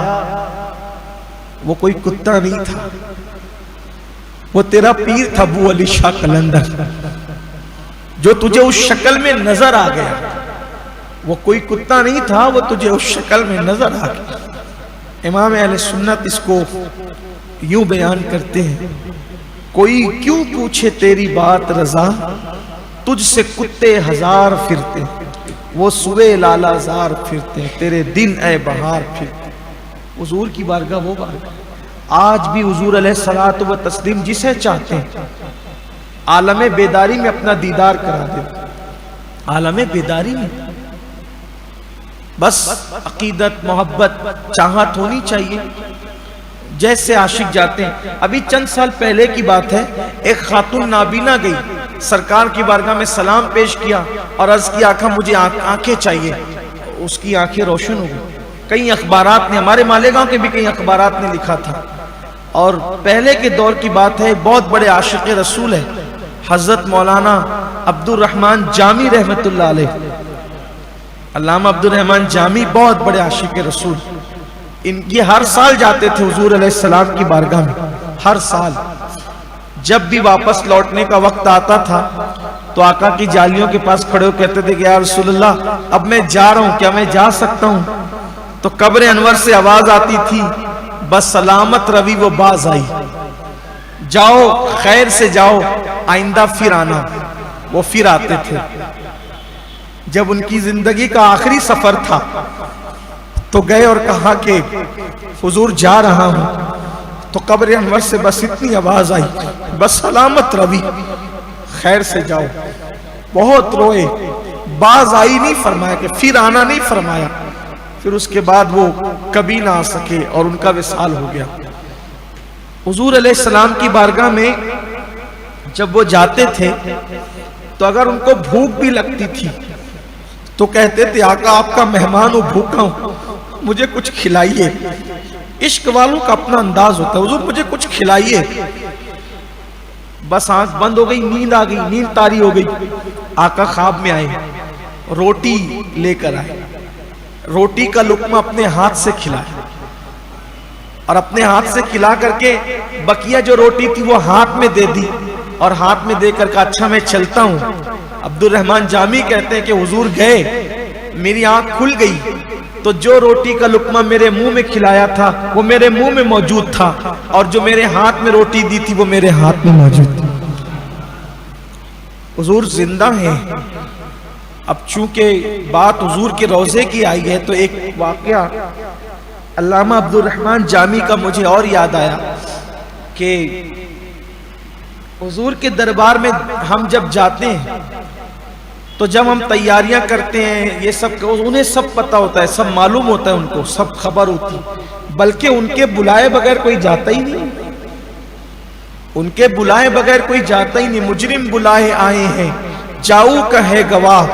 وہ کوئی کتا نہیں تھا، وہ تیرا پیر تھا ابو علی شاہ قلندر، جو تجھے اس شکل میں نظر آ گیا۔ وہ کوئی کتا نہیں تھا، وہ تجھے اس شکل میں نظر آ گیا۔ امام اہل سنت اس کو یوں بیان کرتے ہیں، کوئی کیوں پوچھے تیری بات رضا، تجھ سے کتے ہزار پھرتے، وہ سوے لالا زار پھرتے، تیرے دن اے بہار پھرتے۔ حضور کی بارگاہ وہ بارگاہ، آج بھی حضور علیہ الصلوۃ والتسلیم جسے چاہتے ہیں عالم بیداری میں اپنا دیدار کرا دے، عالم بیداری میں بس عقیدت، محبت، چاہت ہونی چاہیے۔ جیسے عاشق جاتے ہیں، ابھی چند سال پہلے کی بات ہے، ایک خاتون نابینا گئی سرکار کی بارگاہ میں سلام پیش کیا اور عرض کی آقا مجھے آنکھیں چاہیے، اس کی آنکھیں روشن ہو گئی۔ کئی اخبارات نے، ہمارے مالیگاؤں کے بھی کئی اخبارات نے لکھا تھا، اور پہلے کے دور کی بات ہے، بہت بڑے عاشق رسول ہے حضرت مولانا عبد الرحمن جامی رحمت اللہ علیہ، علامہ عبد الرحمن جامی بہت بڑے عاشق رسول، ان کی ہر سال جاتے تھے حضور علیہ السلام کی بارگاہ میں، ہر سال جب بھی واپس لوٹنے کا وقت آتا تھا تو آقا کی جالیوں کے پاس کھڑے ہو کہتے تھے کہ یا رسول اللہ اب میں جا رہا ہوں، کیا میں جا سکتا ہوں؟ تو قبر انور سے آواز آتی تھی بس سلامت روی وہ باز آئی، جاؤ خیر سے جاؤ آئندہ پھر آنا۔ وہ پھر آتے تھے۔ جب ان کی زندگی کا آخری سفر تھا تو گئے اور کہا کہ حضور جا رہا ہوں، تو قبر انور سے بس اتنی آواز آئی بس سلامت روی خیر سے جاؤ۔ بہت روئے، باز آئی نہیں فرمایا کہ پھر آنا نہیں فرمایا۔ پھر اس کے بعد وہ کبھی نہ آ سکے اور ان کا وصال ہو گیا۔ حضور علیہ السلام کی بارگاہ میں جب وہ جاتے تھے تو اگر ان کو بھوک بھی لگتی تھی تو کہتے تھے آقا آپ کا مہمان ہوں، بھوکا ہوں، مجھے کچھ کھلائیے۔ عشق والوں کا اپنا انداز ہوتا ہے، حضور مجھے کچھ کھلائیے۔ بس آنکھ بند ہو گئی، نیند آ گئی، نیند طاری ہو گئی۔ آقا خواب میں آئے، روٹی لے کر آئے، روٹی کا لقمہ اپنے ہاتھ سے کھلائے اور اپنے ہاتھ سے کھلا کر کے بقیہ جو روٹی تھی وہ ہاتھ میں دے دی اور ہاتھ میں دے کر کہا اچھا میں چلتا ہوں۔ عبد الرحمن جامی کہتے ہیں کہ حضور گئے، میری آنکھ کھل گئی تو جو روٹی کا لقمہ میرے منہ میں کھلایا تھا وہ میرے منہ میں موجود تھا اور جو میرے ہاتھ میں روٹی دی تھی وہ میرے ہاتھ میں موجود تھی۔ حضور زندہ ہیں۔ اب چونکہ بات حضور کے روضے کی آئی ہے تو ایک واقعہ علامہ عبد الرحمن جامی کا مجھے اور یاد آیا کہ حضور کے دربار میں ہم جب جاتے ہیں تو جب ہم تیاریاں کرتے ہیں یہ سب انہیں سب پتہ ہوتا ہے، سب معلوم ہوتا ہے، ان کو سب خبر ہوتی، بلکہ ان کے بلائے بغیر کوئی جاتا ہی نہیں، ان کے بلائے بغیر کوئی جاتا ہی نہیں۔ مجرم بلائے آئے ہیں جاؤ کا ہے گواہ،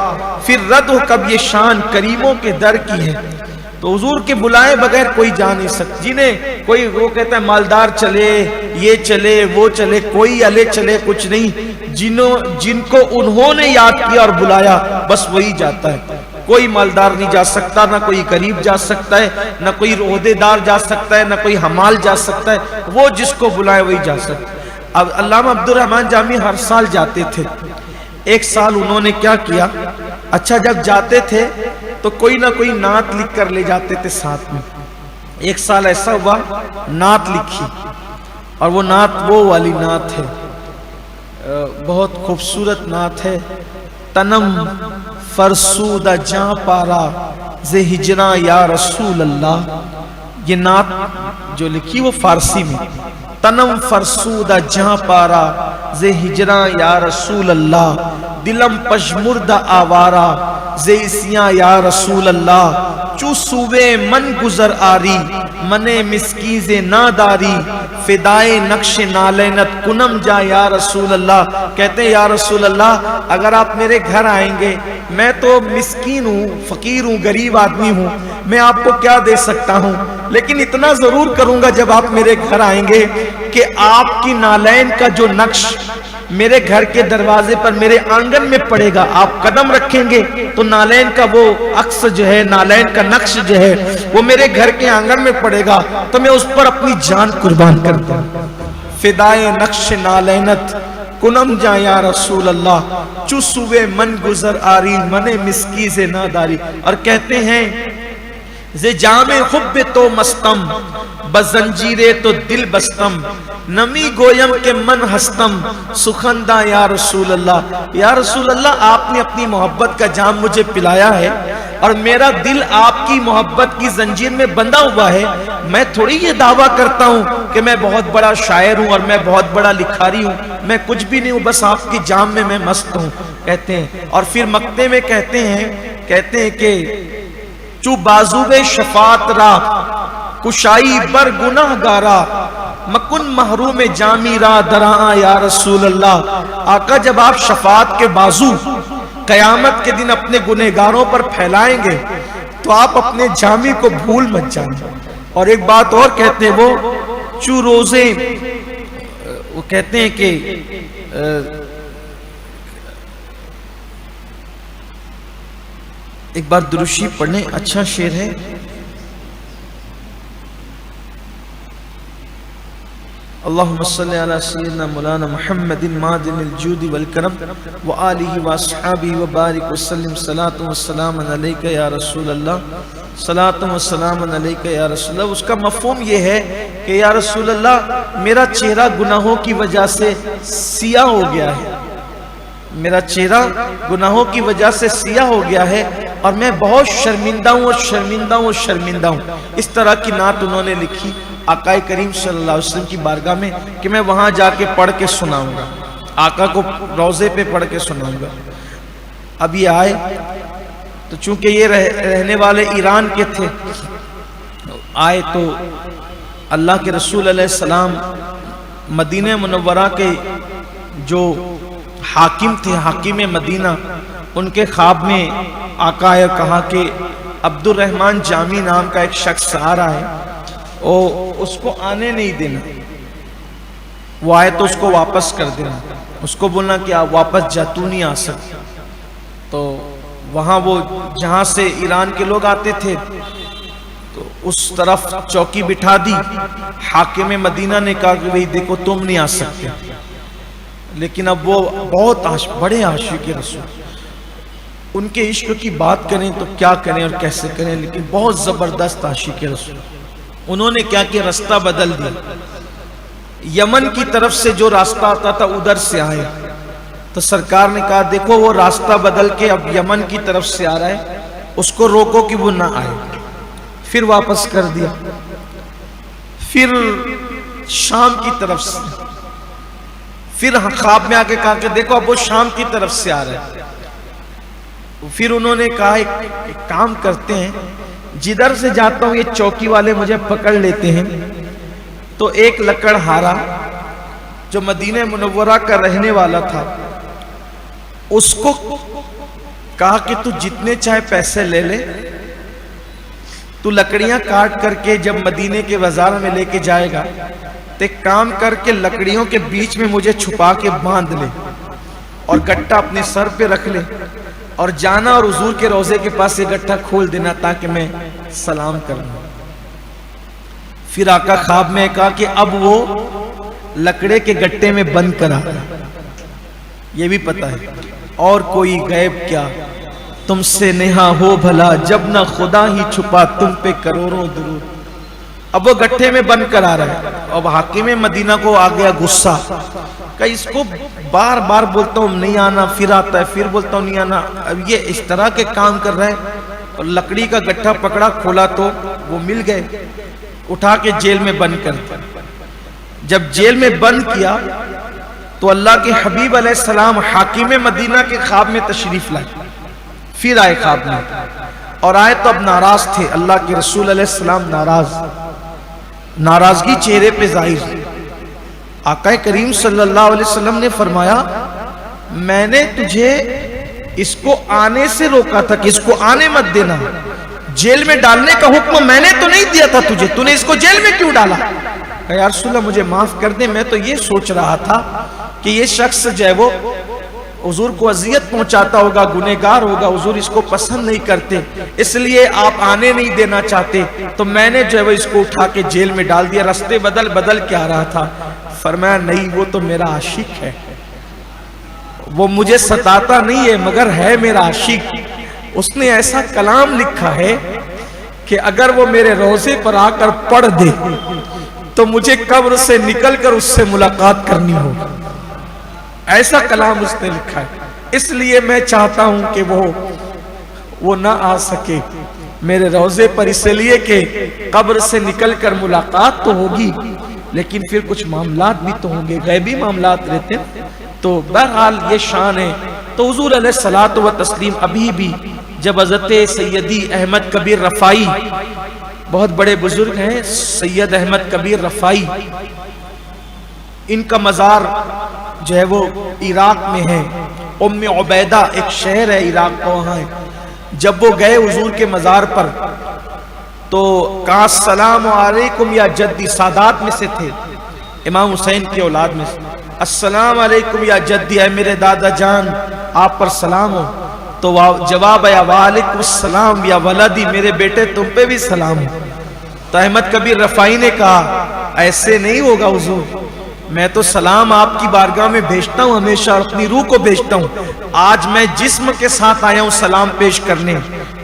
پھر رد ہو کب یہ شان کریموں کے در کی ہے۔ تو حضور کے بلائے بغیر کوئی جا نہیں سکتا۔ جنہیں کوئی وہ کہتا ہے مالدار چلے، یہ چلے، وہ چلے، کوئی الے چلے کچھ نہیں۔ جن کو انہوں نے یاد کیا اور بلایا بس وہی جاتا ہے۔ کوئی مالدار نہیں جا سکتا، نہ کوئی غریب جا سکتا ہے، نہ کوئی عہدے دار جا سکتا ہے، نہ کوئی حمال جا سکتا ہے، وہ جس کو بلائے وہی جا سکتا ہے۔ اب علامہ عبد الرحمن جامی ہر سال جاتے تھے۔ ایک سال انہوں نے کیا کیا، اچھا جب جاتے تھے تو کوئی نہ کوئی نعت لکھ کر لے جاتے تھے ساتھ میں۔ ایک سال ایسا ہوا نعت لکھی اور وہ نعت وہ والی نعت ہے، بہت خوبصورت نعت ہے۔ تنم فرسودہ جاں پارا ز ہجراں یا رسول اللہ۔ یہ نعت جو لکھی وہ فارسی میں، تنم فرسودہ جاں پارا ز ہجراں یا رسول اللہ، دلم پشمردہ آوارا ز اسیاں یا رسول اللہ، چو سوے من گزر آری منے مسکیز ناداری، فدائے نقش نالینت کنم جا یا رسول اللہ۔ کہتے ہیں یا رسول اللہ اگر آپ میرے گھر آئیں گے، میں تو مسکین ہوں، فقیر ہوں، غریب آدمی ہوں، میں آپ کو کیا دے سکتا ہوں، لیکن اتنا ضرور کروں گا جب آپ میرے گھر آئیں گے کہ آپ کی نالین کا جو نقش میرے گھر کے دروازے پر میرے آنگن میں پڑے گا، آپ قدم رکھیں گے تو نالین کا وہ عکس جو ہے، نالین کا نقش جو ہے وہ میرے گھر کے آنگن میں پڑے گا تو میں اس پر اپنی جان قربان کرتا ہوں۔ فدائے نقش نالینت کنم جا یا رسول اللہ، چو سوے من گزر آری من مسکی سے ناداری۔ اور کہتے ہیں ز جام حب تو مستم بزنجیرے تو دل بستم، نمی گویم کے من ہستم سخندہ یا رسول اللہ۔ یا رسول اللہ آپ نے اپنی محبت کا جام مجھے پلایا ہے اور میرا دل آپ کی محبت کی زنجیر میں بندھا ہوا ہے۔ میں تھوڑی یہ دعویٰ کرتا ہوں کہ میں بہت بڑا شاعر ہوں اور میں بہت بڑا لکھاری ہوں، میں کچھ بھی نہیں ہوں، بس آپ کی جام میں میں مست ہوں، کہتے ہیں۔ اور پھر مقطع میں کہتے ہیں کہ چو بازوے شفاعت را کشائی بر گناہ گارا، مکن محروم جامی را دراں یا رسول اللہ۔ آقا جب آپ شفاعت کے بازو قیامت کے دن اپنے گنہگاروں پر پھیلائیں گے تو آپ اپنے جامی کو بھول مت جانا۔ اور ایک بات اور کہتے ہیں وہ چو روزے، وہ کہتے ہیں کہ ایک بار درشی پڑھنے، اچھا شعر ہے۔ اللہم صلی علی سیدنا مولانا محمد معدن الجود والکرم وآلہ واصحابہ وبارک وسلم صلاۃ والسلام علیکہ یا رسول اللہ صلاۃ والسلام علیکہ یا رسول اللہ۔ اس کا مفہوم یہ ہے کہ یا رسول اللہ میرا چہرہ گناہوں کی وجہ سے سیاہ ہو گیا ہے، میرا چہرہ گناہوں کی وجہ سے سیاہ ہو گیا ہے اور میں بہت شرمندہ ہوں اور شرمندہ ہوں اور شرمندہ ہوں۔ اس طرح کی نعت انہوں نے لکھی آقا کریم صلی اللہ علیہ وسلم کی بارگاہ میں کہ میں وہاں جا کے پڑھ کے سناؤں گا، آقا کو روضے پہ پڑھ کے سناؤں گا۔ اب یہ آئے تو چونکہ یہ رہنے والے ایران کے تھے، آئے تو اللہ کے رسول علیہ السلام مدینہ منورہ کے جو حاکم تھے، حاکم مدینہ، ان کے خواب میں آقا آئے کہا کہ عبد الرحمن جامی نام کا ایک شخص آ رہا ہے اور اس کو آنے نہیں دینا، وہ آئے تو اس کو واپس کر دینا، اس کو بولنا کہ آپ واپس جا، تو نہیں آ سکتا۔ تو وہاں وہ جہاں سے ایران کے لوگ آتے تھے تو اس طرف چوکی بٹھا دی۔ حاکم مدینہ نے کہا کہ بھئی دیکھو تم نہیں آ سکتے، لیکن اب وہ بہت بڑے عاشق رسول، ان کے عشق کی بات کریں تو کیا کریں اور کیسے کریں، لیکن بہت زبردست عاشق رسول۔ انہوں نے کیا کہ رستہ بدل دیا، یمن کی طرف سے جو راستہ آتا تھا ادھر سے آئے، تو سرکار نے کہا دیکھو وہ راستہ بدل کے اب یمن کی طرف سے آ رہا ہے، اس کو روکو کہ وہ نہ آئے۔ پھر واپس کر دیا، پھر شام کی طرف سے، پھر خواب میں آ کے کہا کہ دیکھو اب وہ شام کی طرف سے آ رہا ہے۔ پھر انہوں نے کہا ایک کام کرتے ہیں، جدھر سے جاتا ہوں یہ چوکی والے مجھے پکڑ لیتے ہیں، تو ایک لکڑہارا جو مدینہ منورہ کا رہنے والا تھا اس کو کہا کہ تو جتنے چاہے پیسے لے لے، تو لکڑیاں کاٹ کر کے جب مدینے کے بازار میں لے کے جائے گا تو ایک کام کر کے لکڑیوں کے بیچ میں مجھے چھپا کے باندھ لے اور گٹھا اپنے سر پہ رکھ لے اور جانا اور حضور کے روضے کے پاس یہ گٹھا کھول دینا تاکہ میں سلام کروں۔ پھر آقا خواب میں کہا کہ اب وہ لکڑے کے گٹے میں بند کرا، یہ بھی پتا ہے، اور کوئی غیب کیا تم سے نہا ہو بھلا، جب نہ خدا ہی چھپا تم پہ کروڑوں درود۔ اب وہ گٹھے میں بند کرا رہا ہے، اب حاکم مدینہ کو آ گیا غصہ کہ اس کو بار بار بولتا ہوں نہیں آنا، پھر آتا ہے، پھر بولتا ہوں نہیں آنا، اب یہ اس طرح کے کام کر رہے ہیں۔ اور لکڑی کا گٹھا پکڑا، کھولا تو وہ مل گئے، اٹھا کے جیل میں بند کر دیا۔ جب جیل میں بند کیا تو اللہ کے حبیب علیہ السلام حاکم مدینہ کے خواب میں تشریف لائے، پھر آئے خواب میں، اور آئے تو اب ناراض تھے، اللہ کے رسول علیہ السلام ناراضگی چہرے پہ ظاہر۔ آقا کریم صلی اللہ علیہ وسلم نے فرمایا میں نے تجھے اس کو آنے سے روکا تھا کہ اس کو آنے مت دینا، جیل میں ڈالنے کا حکم میں نے تو نہیں دیا تھا تجھے، تو نے اس کو جیل میں کیوں ڈالا؟ کہ یا رسول اللہ مجھے معاف کر دیں، میں تو یہ سوچ رہا تھا کہ یہ شخص جو ہے وہ حضور کو اذیت پہنچاتا ہوگا، گنہگار ہوگا، حضور اس کو پسند نہیں کرتے، اس لیے آپ آنے نہیں دینا چاہتے، تو میں نے جو ہے وہ اس کو اٹھا کے جیل میں ڈال دیا، رستے بدل کے آ رہا تھا۔ فرمایا نہیں، وہ تو میرا عاشق ہے، وہ مجھے ستاتا نہیں ہے مگر ہے میرا عاشق۔ اس نے ایسا کلام لکھا ہے کہ اگر وہ میرے روضے پر آ کر پڑھ دے تو مجھے قبر سے نکل کر اس سے ملاقات کرنی ہو، ایسا کلام اس نے لکھا ہے۔ اس لیے میں چاہتا ہوں کہ وہ نہ آ سکے میرے روضے پر، اس لیے کہ قبر سے نکل کر ملاقات تو ہوگی لیکن پھر کچھ معاملات بھی تو ہوں گے، غیبی معاملات رہتے ہیں۔ تو بہرحال یہ شان ہے۔ تو حضور علیہ الصلوۃ والتسلیم ابھی بھی جب حضرت سیدی احمد کبیر رفاعی، بہت بڑے بزرگ ہیں سید احمد کبیر رفاعی، ان کا مزار جو ہے وہ عراق میں ہے، ام عبیدہ ایک شہر ہے عراق کا، وہاں ہے۔ جب وہ گئے حضور کے مزار پر تو کہا السلام علیکم یا جدی، سادات میں سے تھے، امام حسین کی اولاد میں سے، السلام علیکم یا جدی، اے میرے دادا جان آپ پر سلام ہو۔ تو جواب آیا وعلیکم السلام یا ولدی، میرے بیٹے تم پہ بھی سلام ہو۔ تو احمد کبیر رفاعی نے کہا ایسے نہیں ہوگا حضور، میں تو سلام آپ کی بارگاہ میں بھیجتا ہوں ہمیشہ اور اپنی روح کو بھیجتا ہوں. آج میں جسم کے ساتھ آیا ہوں سلام پیش کرنے,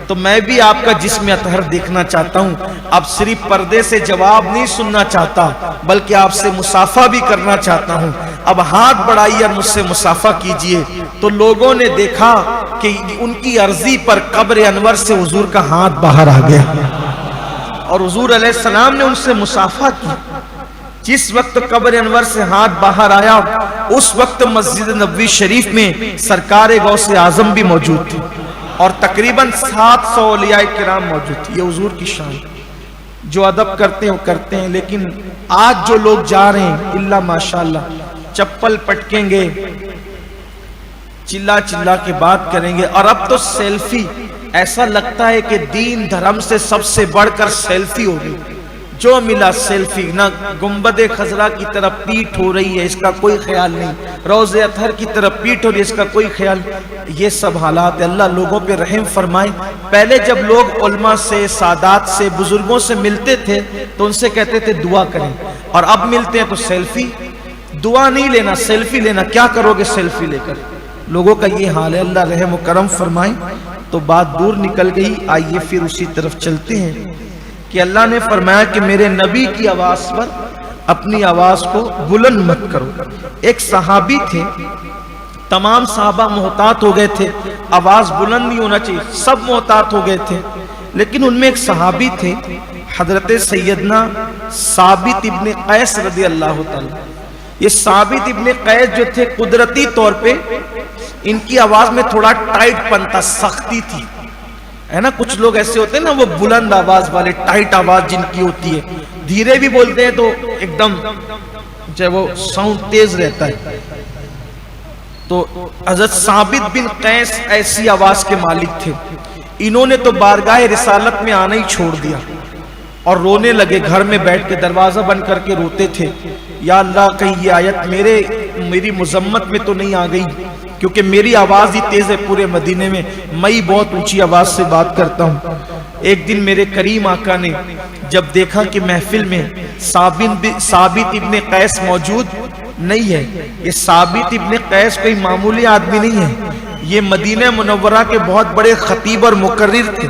تو میں بھی آپ کا جسم اطہر دیکھنا چاہتا ہوں. اب صرف پردے سے جواب نہیں سننا چاہتا بلکہ آپ سے مصافحہ بھی کرنا چاہتا ہوں. اب ہاتھ بڑھائیے اور مجھ سے مصافحہ کیجئے. تو لوگوں نے دیکھا کہ ان کی عرضی پر قبر انور سے حضور کا ہاتھ باہر آ گیا اور حضور علیہ السلام نے ان سے مصافحہ کی. جس وقت قبر انور سے ہاتھ باہر آیا اس وقت مسجد نبوی شریف میں سرکار غوث اعظم بھی موجود تھے اور تقریباً 700 اولیاء کرام موجود تھے. یہ حضور کی شان, جو ادب کرتے ہیں وہ کرتے ہیں. لیکن آج جو لوگ جا رہے ہیں اللہ ماشاءاللہ چپل پٹکیں گے, چلا چلا کے بات کریں گے. اور اب تو سیلفی, ایسا لگتا ہے کہ دین دھرم سے سب سے بڑھ کر سیلفی ہو گئی. جو ملا سیلفی. نہ گنبد خضرا کی طرف پیٹ ہو رہی ہے, اس کا کوئی خیال نہیں. روضہ اطہر کی طرف پیٹ ہو رہی ہے, اس کا کوئی خیال نہیں. یہ سب حالات ہے. اللہ لوگوں پہ رحم فرمائے. پہلے جب لوگ علماء سے, سادات سے, بزرگوں سے ملتے تھے تو ان سے کہتے تھے دعا کریں, اور اب ملتے ہیں تو سیلفی. دعا نہیں لینا, سیلفی لینا. کیا کرو گے سیلفی لے کر؟ لوگوں کا یہ حال ہے. اللہ رحم و کرم فرمائے. تو بات دور نکل گئی. آئیے پھر اسی طرف چلتے ہیں کہ اللہ نے فرمایا کہ میرے نبی کی آواز پر اپنی آواز کو بلند مت کرو. ایک صحابی تھے, تمام صحابہ محتاط ہو گئے تھے, آواز بلند نہیں ہونا چاہیے, سب محتاط ہو گئے تھے. لیکن ان میں ایک صحابی تھے حضرت سیدنا ثابت ابن قیس رضی اللہ تعالی. یہ ثابت ابن قیس جو تھے قدرتی طور پہ ان کی آواز میں تھوڑا ٹائٹ پن تھا, سختی تھی, ہے نا. کچھ لوگ ایسے ہوتے ہیں نا وہ بلند آواز والے, ٹائٹ آواز جن کی ہوتی ہے, دھیرے بھی بولتے ہیں تو ایک دم جو وہ ساؤنڈ تیز رہتا ہے. تو حضرت ثابت بن قیس ایسی آواز کے مالک تھے. انہوں نے تو بارگاہ رسالت میں آنا ہی چھوڑ دیا اور رونے لگے. گھر میں بیٹھ کے دروازہ بند کر کے روتے تھے, یا اللہ کہیں یہ آیت میری مذمت میں تو نہیں آ گئی, کیونکہ میری آواز ہی تیز ہے پورے مدینے میں, میں بہت اونچی آواز سے بات کرتا ہوں. ایک دن میرے کریم آقا نے جب دیکھا کہ محفل میں ثابت ابن قیس موجود نہیں ہے, یہ ثابت ابن قیس کوئی معمولی آدمی نہیں ہے, یہ مدینہ منورہ کے بہت بڑے خطیب اور مقرر تھے,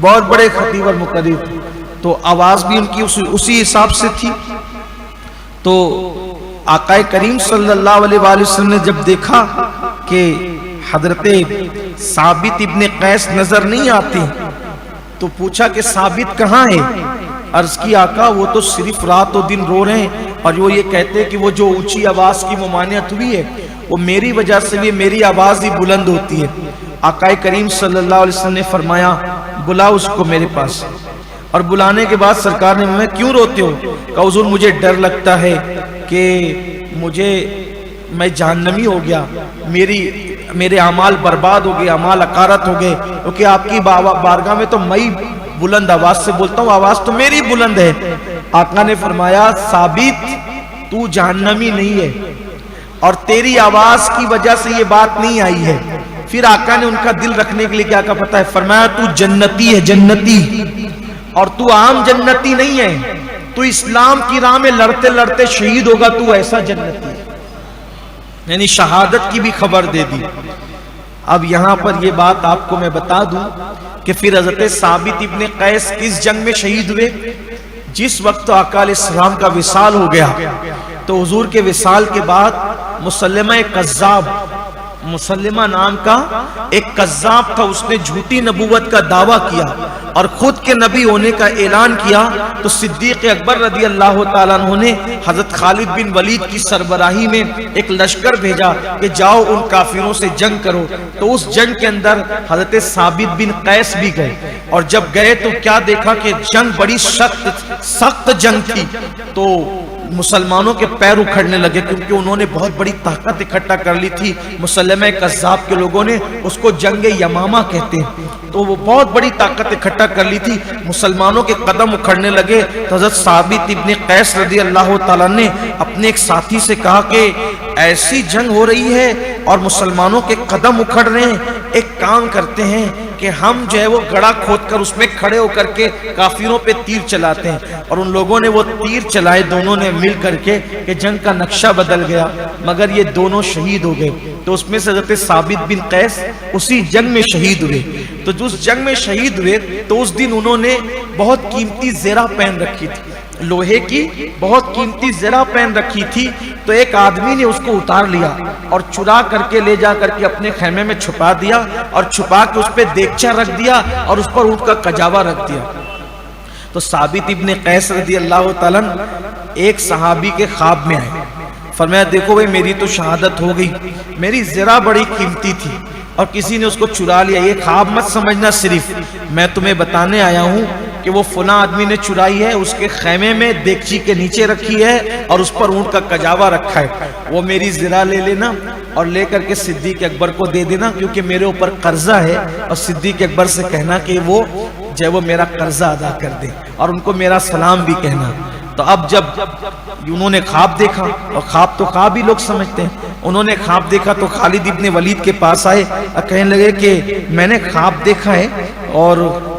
بہت بڑے خطیب اور مقرر تھے. تو آواز بھی ان کی اسی حساب سے تھی. تو آقا کریم صلی اللہ علیہ وآلہ وسلم نے جب دیکھا کہ حضرت ثابت ابن قیس نظر نہیں آتے تو پوچھا کہ ثابت کہاں ہے؟ عرض کی آقا وہ تو صرف رات و دن رو رہے ہیں, اور وہ یہ کہتے ہیں کہ وہ جو اونچی آواز کی ممانعت ہوئی ہے وہ میری وجہ سے بھی, میری آواز ہی بلند ہوتی ہے. آقا کریم صلی اللہ علیہ وسلم نے فرمایا بلا اس کو میرے پاس. اور بلانے کے بعد سرکار نے میں کیوں روتے ہو؟ کہا حضور مجھے ڈر لگتا ہے کہ میں جہنمی ہو گیا, میرے اعمال برباد ہو گئے, اعمال اقارت ہو گئے, کیونکہ آپ کی بارگاہ میں تو میں بلند آواز سے بولتا ہوں, آواز تو میری بلند ہے. آقا نے فرمایا ثابت تو جہنمی نہیں ہے, اور تیری آواز کی وجہ سے یہ بات نہیں آئی ہے. پھر آقا نے ان کا دل رکھنے کے لیے کیا کہا پتہ ہے؟ فرمایا تو جنتی ہے, جنتی, اور تو عام جنتی نہیں ہے, تو اسلام کی راہ میں لڑتے لڑتے شہید ہوگا, تو ایسا جنتی ہے. یعنی شہادت کی بھی خبر دے دی. اب یہاں پر یہ بات آپ کو میں بتا دوں کہ پھر حضرت ثابت ابن قیس کس جنگ میں شہید ہوئے؟ جس وقت آقا علیہ السلام کا وصال ہو گیا تو حضور کے وصال کے بعد مسلمہ نام کا ایک قذاب تھا, اس نے جھوٹی نبوت کا دعویٰ کیا اور خود کے نبی ہونے کا اعلان کیا. تو صدیق اکبر رضی اللہ تعالیٰ عنہ نے حضرت خالد بن ولید کی سربراہی میں ایک لشکر بھیجا کہ جاؤ ان کافروں سے جنگ کرو. تو اس جنگ کے اندر حضرت ثابت بن قیس بھی گئے, اور جب گئے تو کیا دیکھا کہ جنگ بڑی سخت جنگ تھی. تو مسلمانوں کے پیر اکھڑنے لگے, کیونکہ انہوں نے بہت بڑی طاقت اکٹھا کر لی تھی. مسلمہ کذاب کے لوگوں نے اس کو جنگ یمامہ کہتے ہیں, تو وہ بہت بڑی طاقت اکٹھا کر لی تھی. مسلمانوں کے قدم اکھڑنے لگے تو حضرت ثابت ابن قیس رضی اللہ تعالیٰ نے اپنے ایک ساتھی سے کہا کہ ایسی جنگ ہو رہی ہے اور مسلمانوں کے قدم اکھڑ رہے ہیں, ایک کام کرتے ہیں کہ ہم جو ہے وہ گڑھا کھود کر اس میں کھڑے ہو کر کے کافروں پہ تیر چلاتے ہیں، اور ان لوگوں نے وہ تیر چلائے دونوں نے مل کر کے کہ جنگ کا نقشہ بدل گیا، مگر یہ دونوں شہید ہو گئے۔ تو اس میں سے حضرت ثابت بن قیس اسی جنگ میں شہید ہوئے۔ تو جو اس جنگ میں شہید ہوئے تو اس دن انہوں نے بہت قیمتی زرہ پہن رکھی تھی، لوہے کی بہت قیمتی زرہ پہن رکھی تھی۔ تو ایک آدمی نے اس کو اتار لیا اور چرا کر کے لے جا کر کے اپنے خیمے میں چھپا دیا، اور چھپا کے اس پہ دیگچہ رکھ دیا اور اس پر اونٹ کا کجاوا رکھ دیا۔ تو ثابت ابن قیس رضی اللہ تعالیٰ ایک صحابی کے خواب میں آئے، فرمایا دیکھو بھئی میری تو شہادت ہو گئی، میری زرہ بڑی قیمتی تھی اور کسی نے اس کو چرا لیا، یہ خواب مت سمجھنا، صرف میں تمہیں بتانے آیا ہوں کہ وہ فلاں آدمی نے چرائی ہے، اس کے خیمے میں دیگچی کے نیچے رکھی ہے اور اس پر اونٹ کا کجاوا رکھا ہے، وہ میری زرہ لے لینا اور لے کر کے صدیق اکبر کو دے دینا، کیونکہ میرے اوپر قرضہ ہے، اور صدیق اکبر سے کہنا کہ وہ جو ہے وہ میرا قرضہ ادا کر دے، اور ان کو میرا سلام بھی کہنا۔ تو اب جب انہوں نے خواب دیکھا، اور خواب تو خواب ہی لوگ سمجھتے ہیں، انہوں نے خواب دیکھا تو خالد ابن ولید کے پاس آئے اور کہنے لگے کہ میں نے خواب دیکھا ہے، اور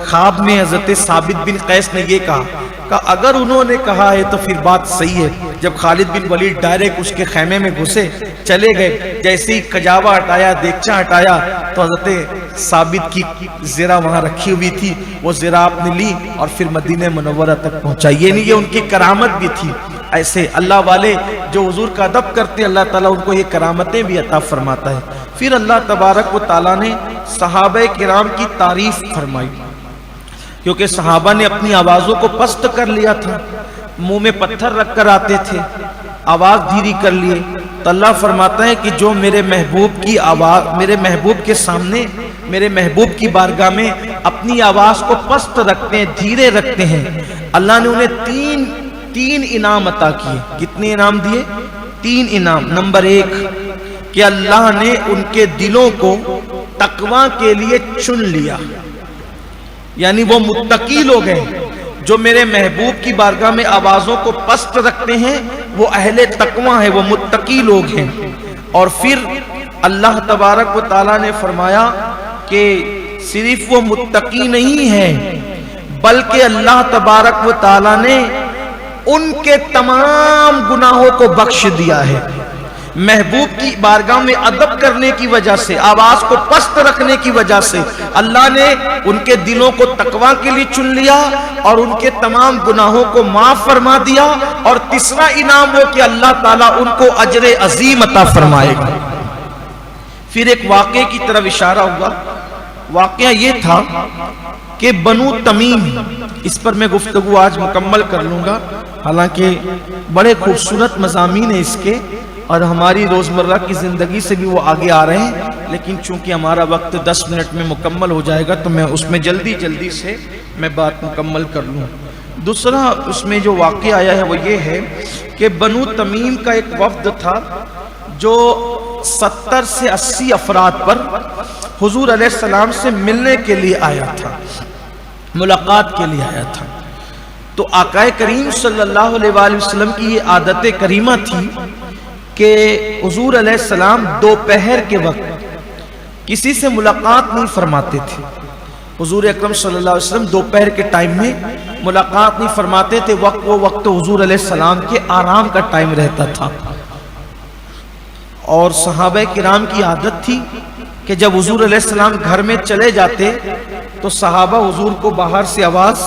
خواب میں حضرت ثابت بن قیس نے یہ کہا کہ اگر انہوں نے کہا ہے تو پھر بات صحیح ہے۔ جب خالد بن ولید ڈائریکٹ اس کے خیمے میں گھسے، چلے گئے، جیسے ہی کجاوا ہٹایا، دیگچہ ہٹایا، تو حضرت ثابت کی زرہ وہاں رکھی ہوئی تھی، وہ زرہ آپ نے لی اور پھر مدینہ منورہ تک پہنچائی۔ یہ نہیں، یہ ان کی کرامت بھی تھی۔ ایسے اللہ والے جو حضور کا ادب کرتے ہیں، اللہ تعالیٰ ان کو یہ کرامتیں بھی عطا فرماتا ہے۔ پھر اللہ تبارک و تعالیٰ نے صحابہ کرام کی تعریف فرمائی، کیونکہ صحابہ نے اپنی آوازوں کو پست کر لیا تھا، منہ میں پتھر رکھ کر آتے تھے، آواز دھیری کر لیے، تو اللہ فرماتا ہے کہ جو میرے محبوب کی آواز، میرے محبوب کے سامنے، میرے محبوب کی بارگاہ میں اپنی آواز کو پست رکھتے ہیں، دھیرے رکھتے ہیں، اللہ نے انہیں تین انعام عطا کیے۔ کتنے انعام دیے؟ 3 انعام۔ نمبر 1 کہ اللہ نے ان کے دلوں کو تقوی کے لیے چن لیا، یعنی وہ متقی لوگ ہیں، جو میرے محبوب کی بارگاہ میں آوازوں کو پست رکھتے ہیں، وہ اہل تقوی ہیں، وہ متقی لوگ ہیں۔ اور پھر اللہ تبارک و تعالیٰ نے فرمایا کہ صرف وہ متقی نہیں ہیں، بلکہ اللہ تبارک و تعالیٰ نے ان کے تمام گناہوں کو بخش دیا ہے۔ محبوب کی بارگاہ میں ادب کرنے کی وجہ سے، آواز کو پست رکھنے کی وجہ سے اللہ نے ان کے دلوں کو تقوی کے لیے چن لیا اور ان کے تمام گناہوں کو معاف فرما دیا۔ اور تیسرا انعام وہ کہ اللہ تعالیٰ ان کو اجر عظیم عطا فرمائے گا۔ پھر ایک واقعے کی طرف اشارہ ہوا، واقعہ یہ تھا کہ بنو تمیم، اس پر میں گفتگو آج مکمل کر لوں گا، حالانکہ بڑے خوبصورت مضامین ہیں اس کے، اور ہماری روزمرہ کی زندگی سے بھی وہ آگے آ رہے ہیں، لیکن چونکہ ہمارا وقت 10 منٹ میں مکمل ہو جائے گا تو میں اس میں جلدی سے میں بات مکمل کر لوں۔ دوسرا اس میں جو واقعہ آیا ہے وہ یہ ہے کہ بنو تمیم کا ایک وفد تھا جو 70 سے 80 افراد پر حضور علیہ السلام سے ملنے کے لیے آیا تھا، ملاقات کے لیے آیا تھا۔ تو آقا کریم صلی اللہ علیہ وآلہ وسلم کی یہ عادت کریمہ تھی کہ حضور علیہ السلام دوپہر کے وقت کسی سے ملاقات نہیں فرماتے تھے۔ حضور اکرم صلی اللہ علیہ وسلم دوپہر کے ٹائم میں ملاقات نہیں فرماتے تھے، وہ وقت حضور علیہ السلام کے آرام کا ٹائم رہتا تھا۔ اور صحابہ کرام کی عادت تھی کہ جب حضور علیہ السلام گھر میں چلے جاتے تو صحابہ حضور کو باہر سے آواز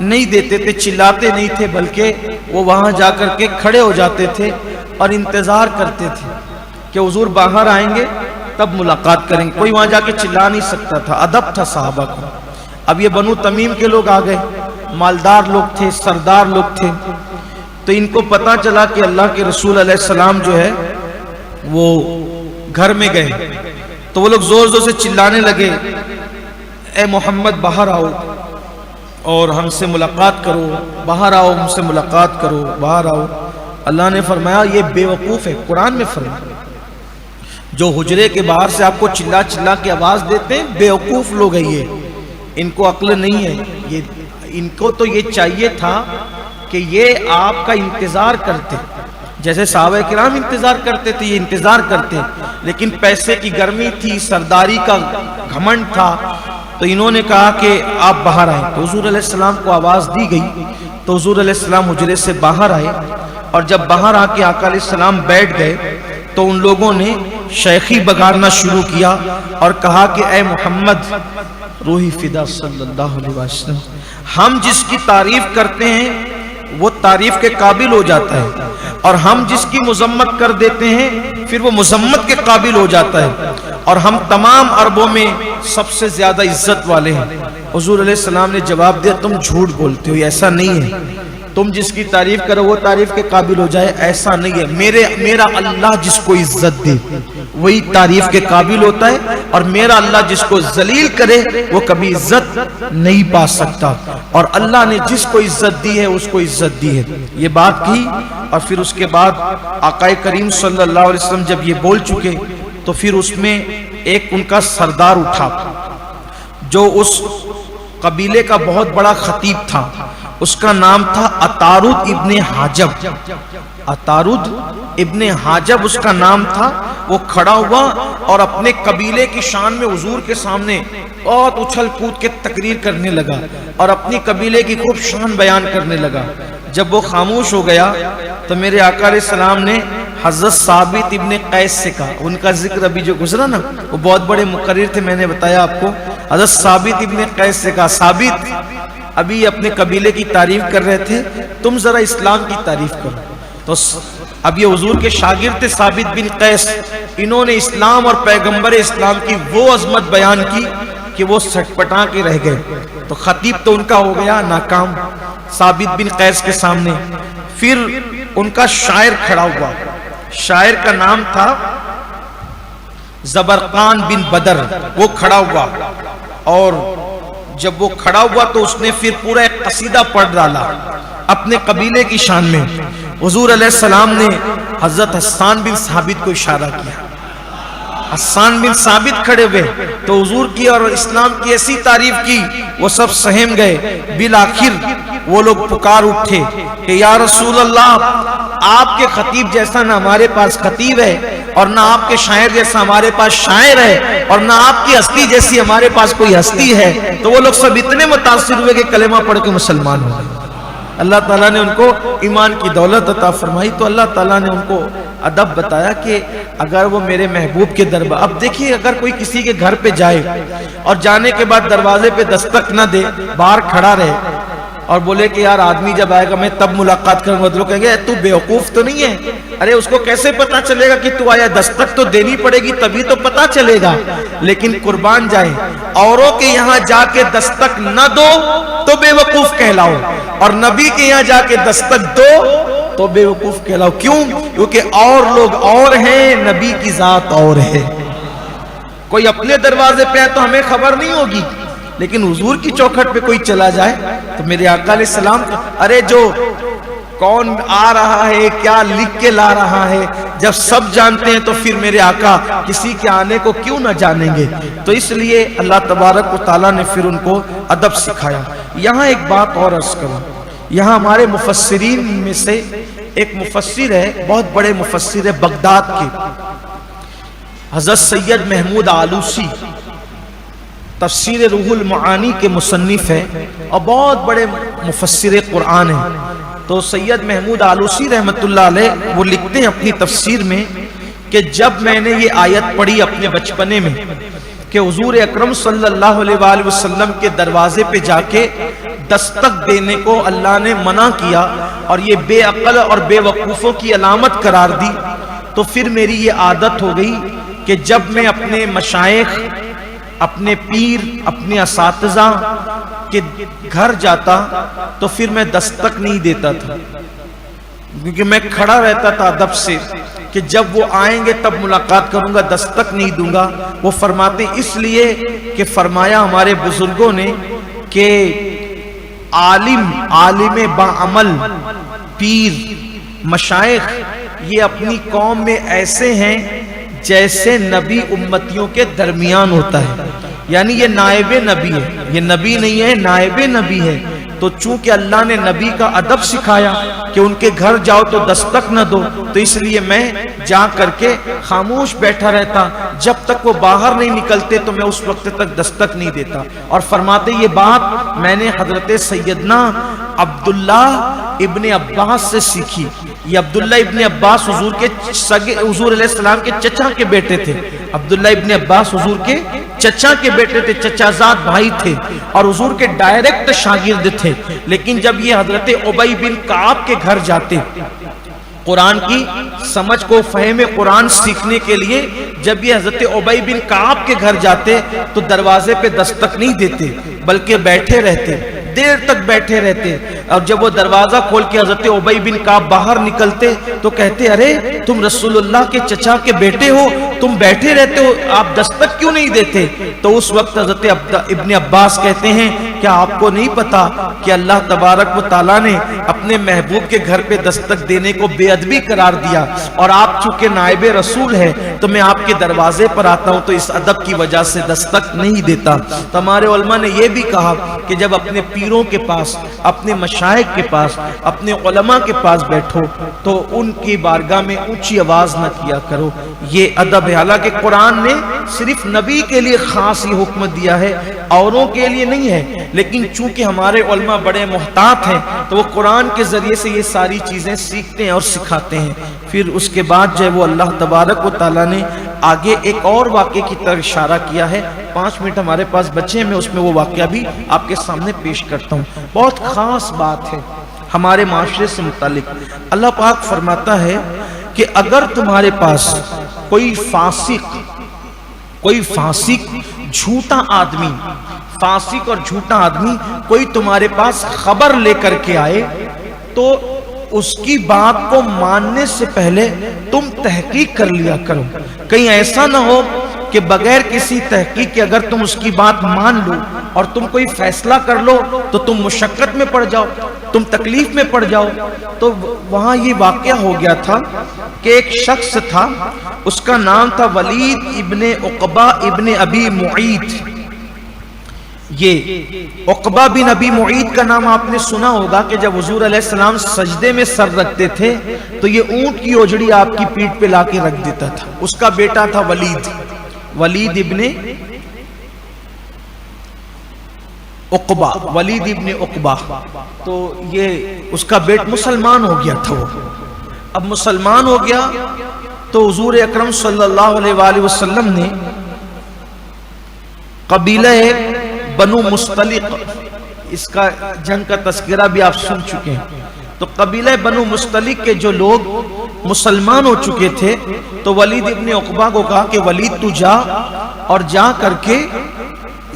نہیں دیتے تھے، چلاتے نہیں تھے، بلکہ وہ وہاں جا کر کے کھڑے ہو جاتے تھے اور انتظار کرتے تھے کہ حضور باہر آئیں گے تب ملاقات کریں گے۔ کوئی وہاں جا کے چلا نہیں سکتا تھا، ادب تھا صحابہ کو۔ اب یہ بنو تمیم کے لوگ آ گئے، مالدار لوگ تھے، سردار لوگ تھے، تو ان کو پتا چلا کہ اللہ کے رسول علیہ السلام جو ہے وہ گھر میں گئے، تو وہ لوگ زور زور سے چلانے لگے، اے محمد باہر آؤ اور ہم سے ملاقات کرو، باہر آؤ ہم سے ملاقات کرو، باہر آؤ۔ اللہ نے فرمایا یہ بے وقوف ہے، قرآن میں فرمایا جو حجرے کے باہر سے آپ کو چلا چلا کے آواز دیتے ہیں، بے وقوف لوگ ہیں، یہ ان کو عقل نہیں ہے، ان کو تو یہ چاہیے تھا کہ یہ آپ کا انتظار کرتے، جیسے صحابہ کرام انتظار کرتے تھے، یہ انتظار کرتے، لیکن پیسے کی گرمی تھی، سرداری کا گھمنڈ تھا، تو تو انہوں نے کہا کہ آپ باہر آئیں. تو حضور علیہ السلام کو آواز دی گئی تو حضور علیہ السلام حجرے سے باہر آئے، اور جب باہر آ کے آقا علیہ السلام بیٹھ گئے تو ان لوگوں نے شیخی بگارنا شروع کیا اور کہا کہ اے محمد روحی فدا صلی اللہ علیہ وسلم، ہم جس کی تعریف کرتے ہیں وہ تعریف کے قابل ہو جاتا ہے، اور ہم جس کی مذمت کر دیتے ہیں پھر وہ مذمت کے قابل ہو جاتا ہے، اور ہم تمام عربوں میں سب سے زیادہ عزت والے ہیں. حضور علیہ السلام نے جواب دیا تم جھوٹ بولتے ہو، ایسا نہیں ہے. تم جس کی تعریف کرو وہ تعریف کے قابل ہو جائے، ایسا نہیں ہے. میرا اللہ جس کو عزت دے وہی تعریف کے قابل ہوتا ہے، اور میرا اللہ جس کو ذلیل کرے وہ کبھی عزت نہیں پا سکتا. اور اللہ نے جس کو عزت دی ہے اس کو عزت دی ہے. یہ بات کی، اور پھر اس کے بعد آقا کریم صلی اللہ علیہ وسلم جب یہ بول چکے تو پھر اس میں ایک ان کا سردار اٹھا جو اس قبیلے کا بہت بڑا خطیب تھا. اس کا نام تھا عطارد ابن حاجب. عطارد ابن حاجب اس کا نام تھا. وہ کھڑا ہوا اور اپنے قبیلے کی شان میں حضور کے سامنے بہت اچھل کود کے تقریر کرنے لگا اور اپنی قبیلے کی خوب شان بیان کرنے لگا. جب وہ خاموش ہو گیا تو میرے آقا علیہ السلام نے حضرت ثابت ابن قیس سے کہا. ان کا ذکر ابھی جو گزرا نا وہ بہت بڑے مقرر تھے، میں نے بتایا آپ کو. حضرت ثابت ابن قیس سے کہا ثابت ابھی اپنے قبیلے کی تعریف کر رہے تھے، تم ذرا اسلام کی تعریف کرو. تو اب یہ حضور کے شاگرد تھے ثابت بن قیس، انہوں نے اسلام اور پیغمبر اسلام کی وہ عظمت بیان کی کہ وہ سٹپٹا کے رہ گئے. تو خطیب تو ان کا ہو گیا ناکام ثابت بن قیس کے سامنے. پھر ان کا شاعر کھڑا ہوا. شاعر کا نام تھا زبرقان بن بدر. وہ کھڑا ہوا، اور جب وہ کھڑا ہوا تو اس نے پھر پورا ایک قصیدہ پڑھ ڈالا اپنے قبیلے کی شان میں. حضور علیہ السلام نے حضرت حسان بن ثابت کو اشارہ کیا. حسان بن ثابت کھڑے ہوئے تو حضور کی اور اسلام کی ایسی تعریف کی وہ سب سہم گئے. بالآخر وہ لوگ پکار اٹھے کہ یا رسول اللہ، آپ کے خطیب جیسا نہ ہمارے پاس خطیب ہے، اور نہ آپ کے شاعر جیسا ہمارے پاس شاعر ہے، اور نہ آپ کی ہستی جیسی ہمارے پاس کوئی ہستی ہے. تو وہ لوگ سب اتنے متاثر ہوئے کہ کلمہ پڑھ کے مسلمان ہو گئے. اللہ تعالیٰ نے ان کو ایمان کی دولت عطا فرمائی. تو اللہ تعالیٰ نے ان کو ادب بتایا کہ اگر وہ میرے محبوب کے دربار، اب دیکھیے اگر کوئی کسی کے گھر پہ جائے اور جانے کے بعد دروازے پہ دستک نہ دے، باہر کھڑا رہے اور بولے کہ یار آدمی جب آئے گا میں تب ملاقات کروں گا، تو لوگ کہیں گے تو بیوقوف تو نہیں ہے؟ ارے اس کو کیسے پتا چلے گا کہ تو آیا؟ دستک تو دینی پڑے گی تبھی تو پتا چلے گا. لیکن قربان جائیں، اوروں کے یہاں جا کے دستک نہ دو تو بے وقوف کہلاؤ، اور نبی کے یہاں جا کے دستک دو تو بے وقوف کہلاؤ. کیوں؟ کیونکہ اور لوگ اور ہیں، نبی کی ذات اور ہے. کوئی اپنے دروازے پہ ہے تو ہمیں خبر نہیں ہوگی، لیکن حضور کی چوکھٹ پہ کوئی چلا جائے تو میرے آقا علیہ السلام، ارے جو کون آ رہا ہے، کیا لکھ کے لا رہا ہے، جب سب جانتے ہیں تو پھر میرے آقا کسی کے آنے کو کیوں نہ جانیں گے؟ تو اس لیے اللہ تبارک و تعالیٰ نے پھر ان کو ادب سکھایا. یہاں ایک بات اور عرض کروں، یہاں ہمارے مفسرین میں سے ایک مفسر ہے، بہت بڑے مفسر ہے بغداد کے، حضرت سید محمود آلوسی، تفسیر روح المعانی کے مصنف ہے اور بہت بڑے مفسر قرآن ہیں. تو سید محمود آلوسی رحمت اللہ علیہ وہ لکھتے ہیں اپنی تفسیر میں کہ جب میں نے یہ آیت پڑھی اپنے بچپنے میں کہ حضور اکرم صلی اللہ علیہ وآلہ وسلم کے دروازے پہ جا کے دستک دینے کو اللہ نے منع کیا اور یہ بے عقل اور بے وقوفوں کی علامت قرار دی، تو پھر میری یہ عادت ہو گئی کہ جب میں اپنے مشائخ، اپنے پیر، اپنے اساتذہ کے گھر جاتا تو پھر میں دستک نہیں دیتا تھا، کیونکہ میں کھڑا رہتا تھا ادب سے کہ جب وہ آئیں گے تب ملاقات کروں گا، دستک نہیں دوں گا. وہ فرماتے اس لیے کہ فرمایا ہمارے بزرگوں نے کہ عالم باعمل، پیر، مشائخ یہ اپنی قوم میں ایسے ہیں جیسے نبی امتیوں کے درمیان ہوتا ہے، یعنی یہ نائب نبی ہے، یہ نبی نہیں ہے، نائب نبی ہے. تو چونکہ اللہ نے نبی کا ادب سکھایا کہ ان کے گھر جاؤ تو دستک نہ دو، تو اس لیے میں جا کر کے خاموش بیٹھا رہتا، جب تک وہ باہر نہیں نکلتے تو میں اس وقت تک دستک نہیں دیتا۔ اور فرماتے یہ بات میں نے حضرت سیدنا عبداللہ ابن عباس سے سیکھی۔ یہ عبداللہ ابن عباس حضور کے حضور علیہ السلام کے چچا کے بیٹے تھے۔ عبداللہ ابن عباس حضور کے چچا کے بیٹے تھے، چچا زاد بھائی تھے، اور حضور کے ڈائریکٹ شاگرد تھے۔ لیکن جب یہ حضرت ابی بن کعب کے گھر جاتے قرآن کی سمجھ کو فہم قرآن سیکھنے کے لیے، جب یہ حضرت ابی بن کعب کے گھر جاتے تو دروازے پہ دستک نہیں دیتے بلکہ بیٹھے رہتے، دیر تک بیٹھے رہتے۔ اور جب وہ دروازہ کھول کے حضرت ابی بن کعب باہر نکلتے تو کہتے ارے تم رسول اللہ کے چچا کے بیٹے ہو، تم بیٹھے رہتے ہو، آپ دستک کیوں نہیں دیتے؟ تو اس وقت حضرت ابن عباس کہتے ہیں کیا آپ کو نہیں پتا کہ اللہ تبارک و تعالیٰ نے اپنے محبوب کے گھر پہ دستک دینے کو بے ادبی قرار دیا، اور آپ چونکہ نائب رسول ہے تو میں آپ کے دروازے پر آتا ہوں تو اس ادب کی وجہ سے دستک نہیں دیتا۔ تو ہمارے علماء نے یہ بھی کہا کہ جب اپنے پیروں کے پاس، اپنے مشائخ کے پاس، اپنے علماء کے پاس بیٹھو تو ان کی بارگاہ میں اونچی آواز نہ کیا کرو، یہ ادب ہے۔ حالانکہ قرآن نے صرف نبی کے لیے خاص یہ حکم دیا ہے، اوروں کے لیے نہیں ہے، لیکن چونکہ ہمارے علماء بڑے محتاط ہیں تو وہ قرآن کے ذریعے سے یہ ساری چیزیں سیکھتے ہیں اور سکھاتے ہیں۔ پھر اس کے بعد جو ہے وہ اللہ تبارک و تعالیٰ نے آگے ایک اور واقعے کی طرف اشارہ کیا ہے۔ 5 منٹ ہمارے پاس بچے ہیں، میں اس میں وہ واقعہ بھی آپ کے سامنے پیش کرتا ہوں۔ بہت خاص بات ہے ہمارے معاشرے سے متعلق۔ اللہ پاک فرماتا ہے کہ اگر تمہارے پاس کوئی فاسق جھوٹا آدمی، فاسق اور جھوٹا آدمی کوئی تمہارے پاس خبر لے کر کے آئے تو اس کی بات کو ماننے سے پہلے تم تحقیق کر لیا کرو۔ کہیں ایسا نہ ہو کہ بغیر کسی تحقیق کے اگر تم اس کی بات مان لو اور تم کوئی فیصلہ کر لو تو تم مشقت میں پڑ جاؤ، تم تکلیف میں پڑ جاؤ۔ تو وہاں یہ واقعہ ہو گیا تھا کہ ایک شخص تھا، اس کا نام تھا ولید ابن عقبہ ابن ابی معیط۔ یہ عقبہ بن ابی معیط کا نام آپ نے سنا ہوگا کہ جب حضور علیہ السلام سجدے میں سر رکھتے تھے تو یہ اونٹ کی اوجڑی آپ کی پیٹھ پہ لا کے رکھ دیتا تھا۔ اس کا بیٹا تھا ولید ابن عقبہ، ولید ابن عقبہ۔ تو یہ اس کا بیٹا مسلمان ہو گیا تھا۔ وہ اب مسلمان ہو گیا تو حضور اکرم صلی اللہ علیہ وآلہ وسلم نے قبیلہ بنو مستلق، اس کا جنگ کا تذکرہ بھی آپ سن چکے ہیں، تو قبیلہ بنو مستلق کے جو لوگ مسلمان ہو چکے تھے تو ولید ابن عقبہ کو کہا کہ ولید تو جا اور جا کر کے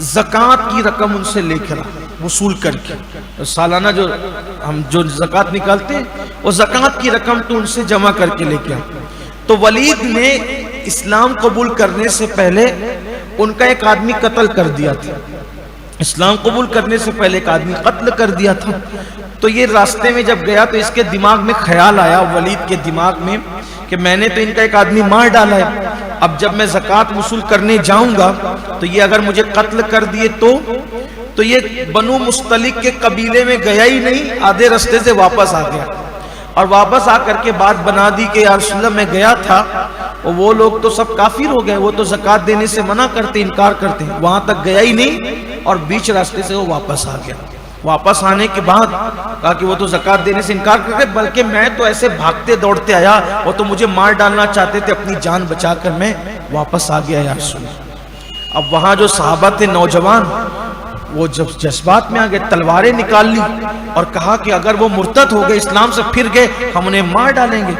زکوٰۃ کی رقم ان سے لے کر وصول کر کے، سالانہ جو ہم زکوٰۃ نکالتے ہیں وہ زکوٰۃ کی رقم تو ان سے جمع کر کے لے کے آ۔ تو ولید نے اسلام قبول کرنے سے پہلے ان کا ایک آدمی قتل کر دیا تھا، اسلام قبول کرنے سے پہلے ایک آدمی قتل کر دیا تھا۔ تو یہ راستے میں جب گیا تو اس کے دماغ میں خیال آیا، ولید کے دماغ میں، کہ میں نے تو ان کا ایک آدمی مار ڈالا ہے، اب جب میں زکوٰۃ وصول کرنے جاؤں گا تو یہ اگر مجھے قتل کر دیے تو یہ بنو مستلق کے قبیلے میں گیا ہی نہیں، آدھے رستے سے واپس آ گیا، اور واپس آ کر کے بات بنا دی کہ یا رسول اللہ میں گیا تھا، وہ لوگ تو سب کافر ہو گئے، وہ تو زکوٰۃ دینے سے منع کرتے، انکار کرتے، وہاں تک گیا ہی نہیں اور بیچ راستے سے وہ واپس آ گیا۔ واپس آنے کے بعد کہا کہ وہ تو زکوٰۃ دینے سے انکار کرتے، بلکہ میں تو ایسے بھاگتے دوڑتے آیا، وہ تو مجھے مار ڈالنا چاہتے تھے، اپنی جان بچا کر میں واپس آ گیا یا رسول اللہ۔ اب وہاں جو صحابہ تھے نوجوان، وہ جب جذبات میں آ گئے، تلواریں نکال لی اور کہا کہ اگر وہ مرتد ہو گئے، اسلام سے پھر گئے، ہم انہیں مار ڈالیں گے،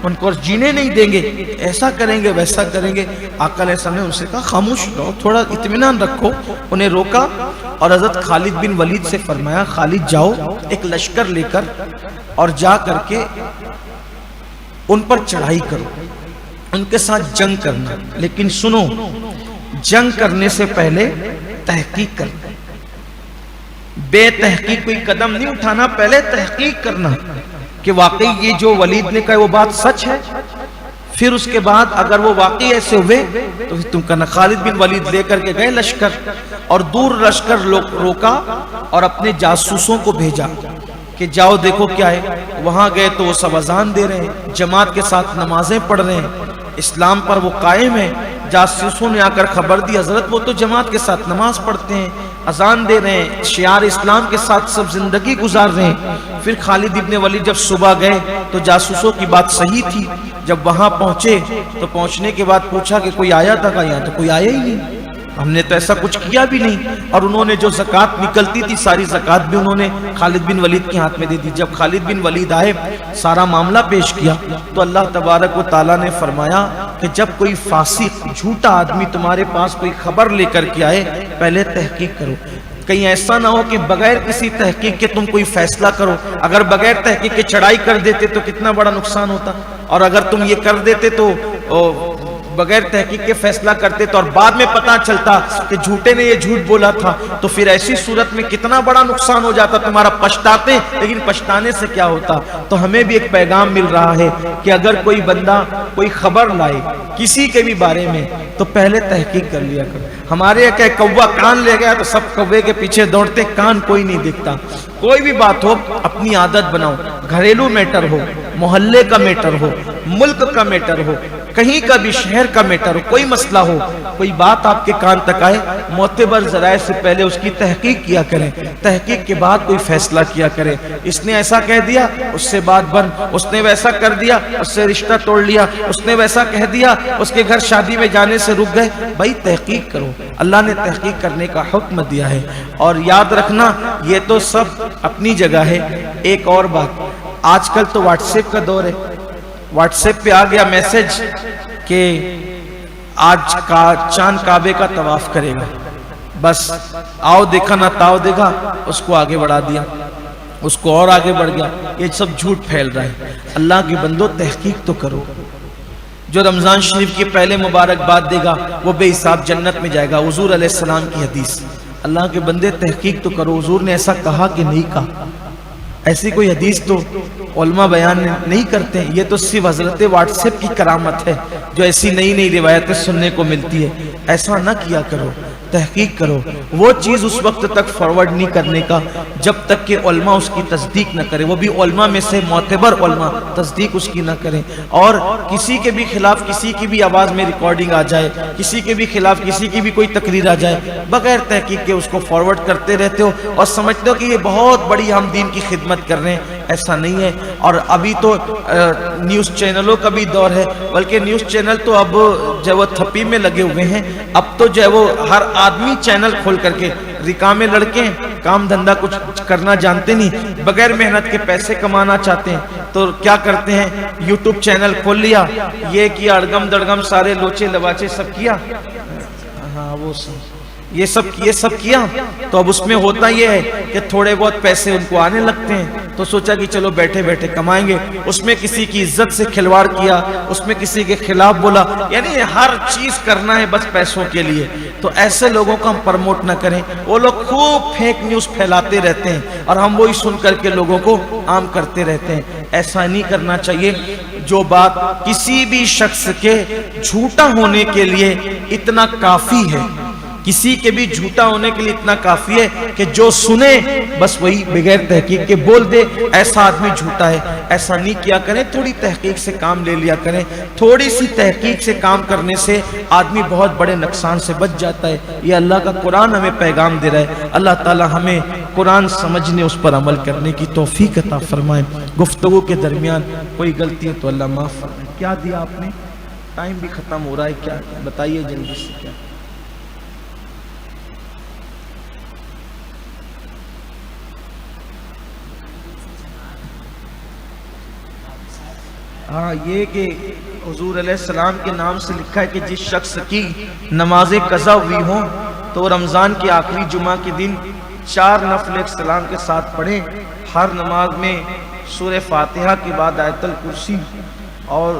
ان کو جینے نہیں دیں گے، ایسا کریں گے ویسا کریں گے۔ آقا علیہ السلام نے ان سے کہا خاموش رہو، تھوڑا اطمینان رکھو، انہیں روکا اور حضرت خالد بن ولید سے فرمایا خالد جاؤ ایک لشکر لے کر اور جا کر کے ان پر چڑھائی کرو، ان کے ساتھ جنگ کرنا، لیکن سنو جنگ کرنے سے پہلے تحقیق کرنا، بے تحقیق کوئی قدم نہیں اٹھانا، پہلے تحقیق کرنا کہ واقعی یہ جو ولید نے کہا وہ بات سچ ہے، پھر اس کے بعد اگر وہ واقعی ایسے ہوئے تو پھر تم کرنا۔ خالد بن ولید لے کر کے گئے لشکر اور دور لشکر روکا اور اپنے جاسوسوں کو بھیجا کہ جاؤ دیکھو کیا ہے. وہاں گئے تو وہ سب اذان دے رہے ہیں, جماعت کے ساتھ نمازیں پڑھ رہے ہیں, اسلام پر وہ قائم ہے. جاسوسوں نے آ کر خبر دی حضرت وہ تو جماعت کے ساتھ نماز پڑھتے ہیں, اذان دے رہے ہیں, شعار اسلام کے ساتھ سب زندگی گزار رہے ہیں. پھر خالد ابن ولید جب صبح گئے تو جاسوسوں کی بات صحیح تھی. جب وہاں پہنچے تو پہنچنے کے بعد پوچھا کہ کوئی آیا تھا؟ یہاں تو کوئی آیا ہی نہیں, ہم نے تو ایسا کچھ کیا بھی نہیں. اور انہوں نے جو زکوٰۃ نکلتی تھی ساری زکوٰۃ بھی انہوں نے خالد بن ولید کے ہاتھ میں دے دی. جب خالد بن ولید آئے سارا معاملہ پیش کیا تو اللہ تبارک و تعالیٰ نے فرمایا کہ جب کوئی فاسق جھوٹا آدمی تمہارے پاس کوئی خبر لے کر کے آئے پہلے تحقیق کرو. کہیں ایسا نہ ہو کہ بغیر کسی تحقیق کے تم کوئی فیصلہ کرو. اگر بغیر تحقیق کے چڑھائی کر دیتے تو کتنا بڑا نقصان ہوتا, اور اگر تم یہ کر دیتے تو بغیر تحقیق کے فیصلہ کرتے تو اور بعد میں پتا چلتا کہ جھوٹے نے یہ جھوٹ بولا تھا تو پھر ایسی صورت میں کتنا بڑا نقصان ہو جاتا تمہارا. پچھتاتے, لیکن پچھتانے سے کیا ہوتا. تو ہمیں بھی ایک پیغام مل رہا ہے کہ اگر کوئی بندہ کوئی خبر لائے کسی کے بھی بارے میں تو پہلے تحقیق کر لیا کرو. ہمارے یہاں کہ کوا کان لے گیا تو سب کوے کے پیچھے دوڑتے, کان کوئی نہیں دیکھتا. کوئی بھی بات ہو اپنی عادت بناؤ, گھریلو میٹر ہو, محلے کا میٹر ہو, ملک کا میٹر ہو, کہیں کا بھی شہر کا میٹر ہو, کوئی مسئلہ ہو, کوئی بات آپ کے کان تک آئے, معتبر ذرائع سے پہلے اس کی تحقیق کیا کریں. تحقیق کے بعد کوئی فیصلہ کیا کریں. اس نے ایسا کہہ دیا اس سے بات بند, اس نے ویسا کر دیا اس سے رشتہ توڑ لیا, اس نے ویسا کہہ دیا اس کے گھر شادی میں جانے سے رک گئے. بھائی تحقیق کرو, اللہ نے تحقیق کرنے کا حکم دیا ہے. اور یاد رکھنا یہ تو سب اپنی جگہ ہے. ایک اور بات, آج کل تو واٹس ایپ کا دور ہے. واٹس ایپ پہ آ گیا میسج کہ آج کا چاند کعبے کا طواف کرے گا, بس آؤ دیکھا نہ تاؤ دیکھا, اس کو آگے بڑھا دیا, اس کو اور آگے بڑھ گیا. یہ سب جھوٹ پھیل رہا ہے. اللہ کے بندو تحقیق تو کرو. جو رمضان شریف کی پہلے مبارکباد دے گا وہ بے حساب جنت میں جائے گا. حضور علیہ السلام کی حدیث. اللہ کے بندے تحقیق تو کرو. حضور نے ایسا کہا کہ نہیں کہا, ایسی کوئی حدیث تو علماء بیان نہیں کرتے. یہ تو صرف حضرت واٹس ایپ کی کرامت ہے جو ایسی نئی نئی روایتیں سننے کو ملتی ہے. ایسا نہ کیا کرو, تحقیق کرو. وہ چیز اس وقت تک فارورڈ نہیں کرنے کا جب تک کہ علماء اس کی تصدیق نہ کرے, وہ بھی علماء میں سے معتبر علماء تصدیق اس کی نہ کریں. اور کسی کے بھی خلاف کسی کی بھی آواز میں ریکارڈنگ آ جائے, کسی کے بھی خلاف کسی کی بھی کوئی تقریر آ جائے, بغیر تحقیق کے اس کو فارورڈ کرتے رہتے ہو اور سمجھتے ہو کہ یہ بہت بڑی ہم دین کی خدمت کر رہے ہیں. ایسا نہیں ہے. اور ابھی تو نیوز چینلوں کا بھی دور ہے, بلکہ نیوز چینل تو اب جو وہ تھپی میں لگے ہوئے ہیں. اب تو جو ہے وہ ہر آدمی چینل کھول کر کے, رکامے لڑکے کام دھندا کچھ کرنا جانتے نہیں, بغیر محنت کے پیسے کمانا چاہتے ہیں تو کیا کرتے ہیں, یوٹیوب چینل کھول لیا, یہ کیا اڑگم دڑگم سارے لوچے لواچے سب کیا, ہاں وہ یہ سب کیا. تو اب اس میں ہوتا یہ ہے کہ تھوڑے بہت پیسے ان کو آنے لگتے ہیں تو سوچا کہ چلو بیٹھے بیٹھے کمائیں گے. اس میں کسی کی عزت سے کھلواڑ کیا, اس میں کسی کے خلاف بولا, یعنی ہر چیز کرنا ہے بس پیسوں کے لیے. تو ایسے لوگوں کو ہم پرموٹ نہ کریں. وہ لوگ خوب فیک نیوز پھیلاتے رہتے ہیں اور ہم وہی سن کر کے لوگوں کو عام کرتے رہتے ہیں. ایسا نہیں کرنا چاہیے. جو بات کسی بھی شخص کے جھوٹا ہونے کے لیے اتنا کافی ہے, کسی کے بھی جھوٹا ہونے کے لیے اتنا کافی ہے کہ جو سنے بس وہی بغیر تحقیق کے بول دے ایسا آدمی جھوٹا ہے. ایسا نہیں کیا کریں. تھوڑی تحقیق سے کام لے لیا کریں. تھوڑی سی تحقیق سے کام کرنے سے آدمی بہت بڑے نقصان سے بچ جاتا ہے. یہ اللہ کا قرآن ہمیں پیغام دے رہا ہے. اللہ تعالی ہمیں قرآن سمجھنے, اس پر عمل کرنے کی توفیق عطا فرمائے. گفتگو کے درمیان کوئی غلطی ہے تو اللہ معاف فرمائے. کیا دیا آپ نے؟ ٹائم بھی ختم ہو رہا ہے, کیا بتائیے جلدی سے. کیا ہاں, یہ کہ حضور علیہ السلام کے نام سے لکھا ہے کہ جس شخص کی نمازیں قضا ہوئی ہوں تو رمضان کے آخری جمعہ کے دن 4 نفل سلام کے ساتھ پڑھیں. ہر نماز میں سورہ فاتحہ کے بعد آیت الکرسی اور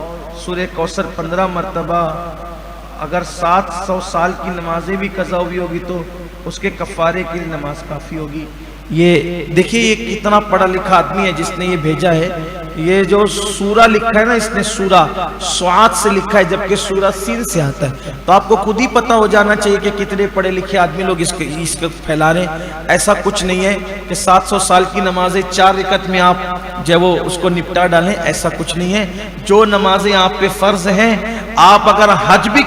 سورہ کوثر 15 مرتبہ. اگر 700 سال کی نمازیں بھی قضا ہوئی ہوگی تو اس کے کفارے کے لیے نماز کافی ہوگی. یہ دیکھیے یہ کتنا پڑھا لکھا آدمی ہے جس نے یہ بھیجا ہے. یہ جو سورہ لکھا ہے نا، اس نے سورہ سعاد سے لکھا ہے جبکہ سورہ سین سے آتا ہے، تو آپ کو خود ہی پتہ ہو جانا چاہیے کہ کتنے پڑھے لکھے آدمی لوگ اس کو پھیلا رہے ہیں۔ ایسا کچھ نہیں ہے کہ 700 سال کی نمازیں 4 رکعت میں آپ جو وہ اس کو نپٹا ڈالیں، ایسا کچھ نہیں ہے۔ جو نمازیں آپ پہ فرض ہیں، آپ اگر حج بھی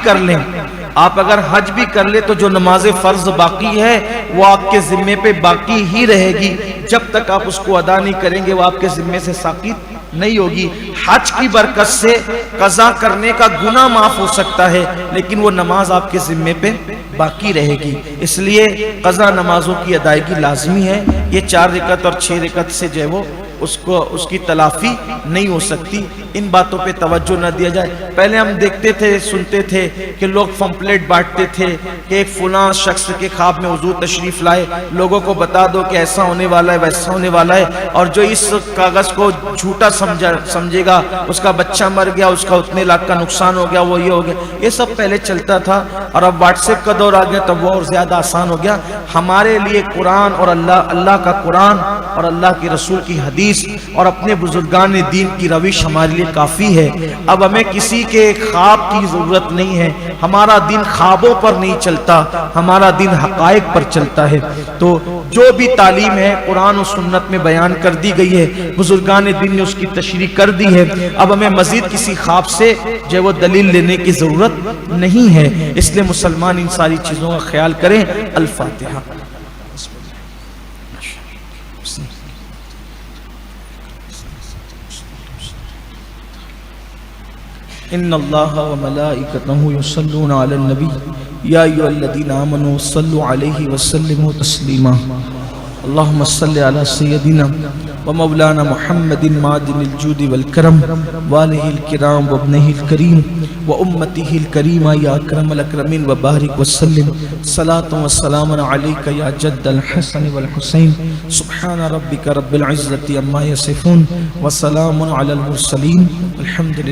کر لیں، تو جو نماز فرض باقی ہے وہ آپ کے ذمے پہ باقی ہی رہے گی، جب تک آپ اس کو ادا نہیں کریں گے وہ آپ کے ذمے سے ساقط نہیں ہوگی۔ حج کی برکت سے قضا کرنے کا گناہ معاف ہو سکتا ہے، لیکن وہ نماز آپ کے ذمے پہ باقی رہے گی، اس لیے قضا نمازوں کی ادائیگی لازمی ہے۔ یہ 4 رکعت اور 6 رکعت سے جو ہے وہ اس کی تلافی نہیں ہو سکتی۔ ان باتوں پہ توجہ نہ دیا جائے۔ پہلے ہم دیکھتے تھے، سنتے تھے کہ لوگ پمفلیٹ بانٹتے تھے کہ ایک فلاں شخص کے خواب میں حضور تشریف لائے، لوگوں کو بتا دو کہ ایسا ہونے والا ہے، ویسا ہونے والا ہے، اور جو اس کاغذ کو جھوٹا سمجھے گا، اس کا بچہ مر گیا، اس کا اتنے لاکھ کا نقصان ہو گیا، وہ یہ ہو گیا۔ یہ سب پہلے چلتا تھا، اور اب واٹس ایپ کا دور آ گیا تو وہ اور زیادہ آسان ہو گیا۔ ہمارے لیے قرآن اور اللہ کا قرآن اور اللہ کے رسول کی حدیث اور اپنے بزرگان دین کی روش ہمارے لیے کافی ہے۔ اب ہمیں کسی کے خواب کی ضرورت نہیں ہے، ہمارا دین خوابوں پر نہیں چلتا، ہمارا دین حقائق پر چلتا ہے۔ تو جو بھی تعلیم ہے قرآن و سنت میں بیان کر دی گئی ہے، بزرگان دین نے اس کی تشریح کر دی ہے۔ اب ہمیں مزید کسی خواب سے جو وہ دلیل لینے کی ضرورت نہیں ہے، اس لیے مسلمان ان ساری چیزوں کا خیال کریں۔ الفاتحہ۔ ان اللہ وملائکتہ یصلون علی النبی یا ایھا الذین آمنوا صلوا علیہ وسلموا تسلیما۔ اللہم صلی علی سیدنا ومولانا محمد معدن الجود والکرم والہ الکرام وابنہ الکریم وامتہ الکریمہ یا اکرم الاکرمین وبارک وسلم صلاۃ وسلام علیک یا جد الحسن والحسین سبحان ربک رب العزۃ عما یصفون وسلام علی المرسلین الحمد للہ۔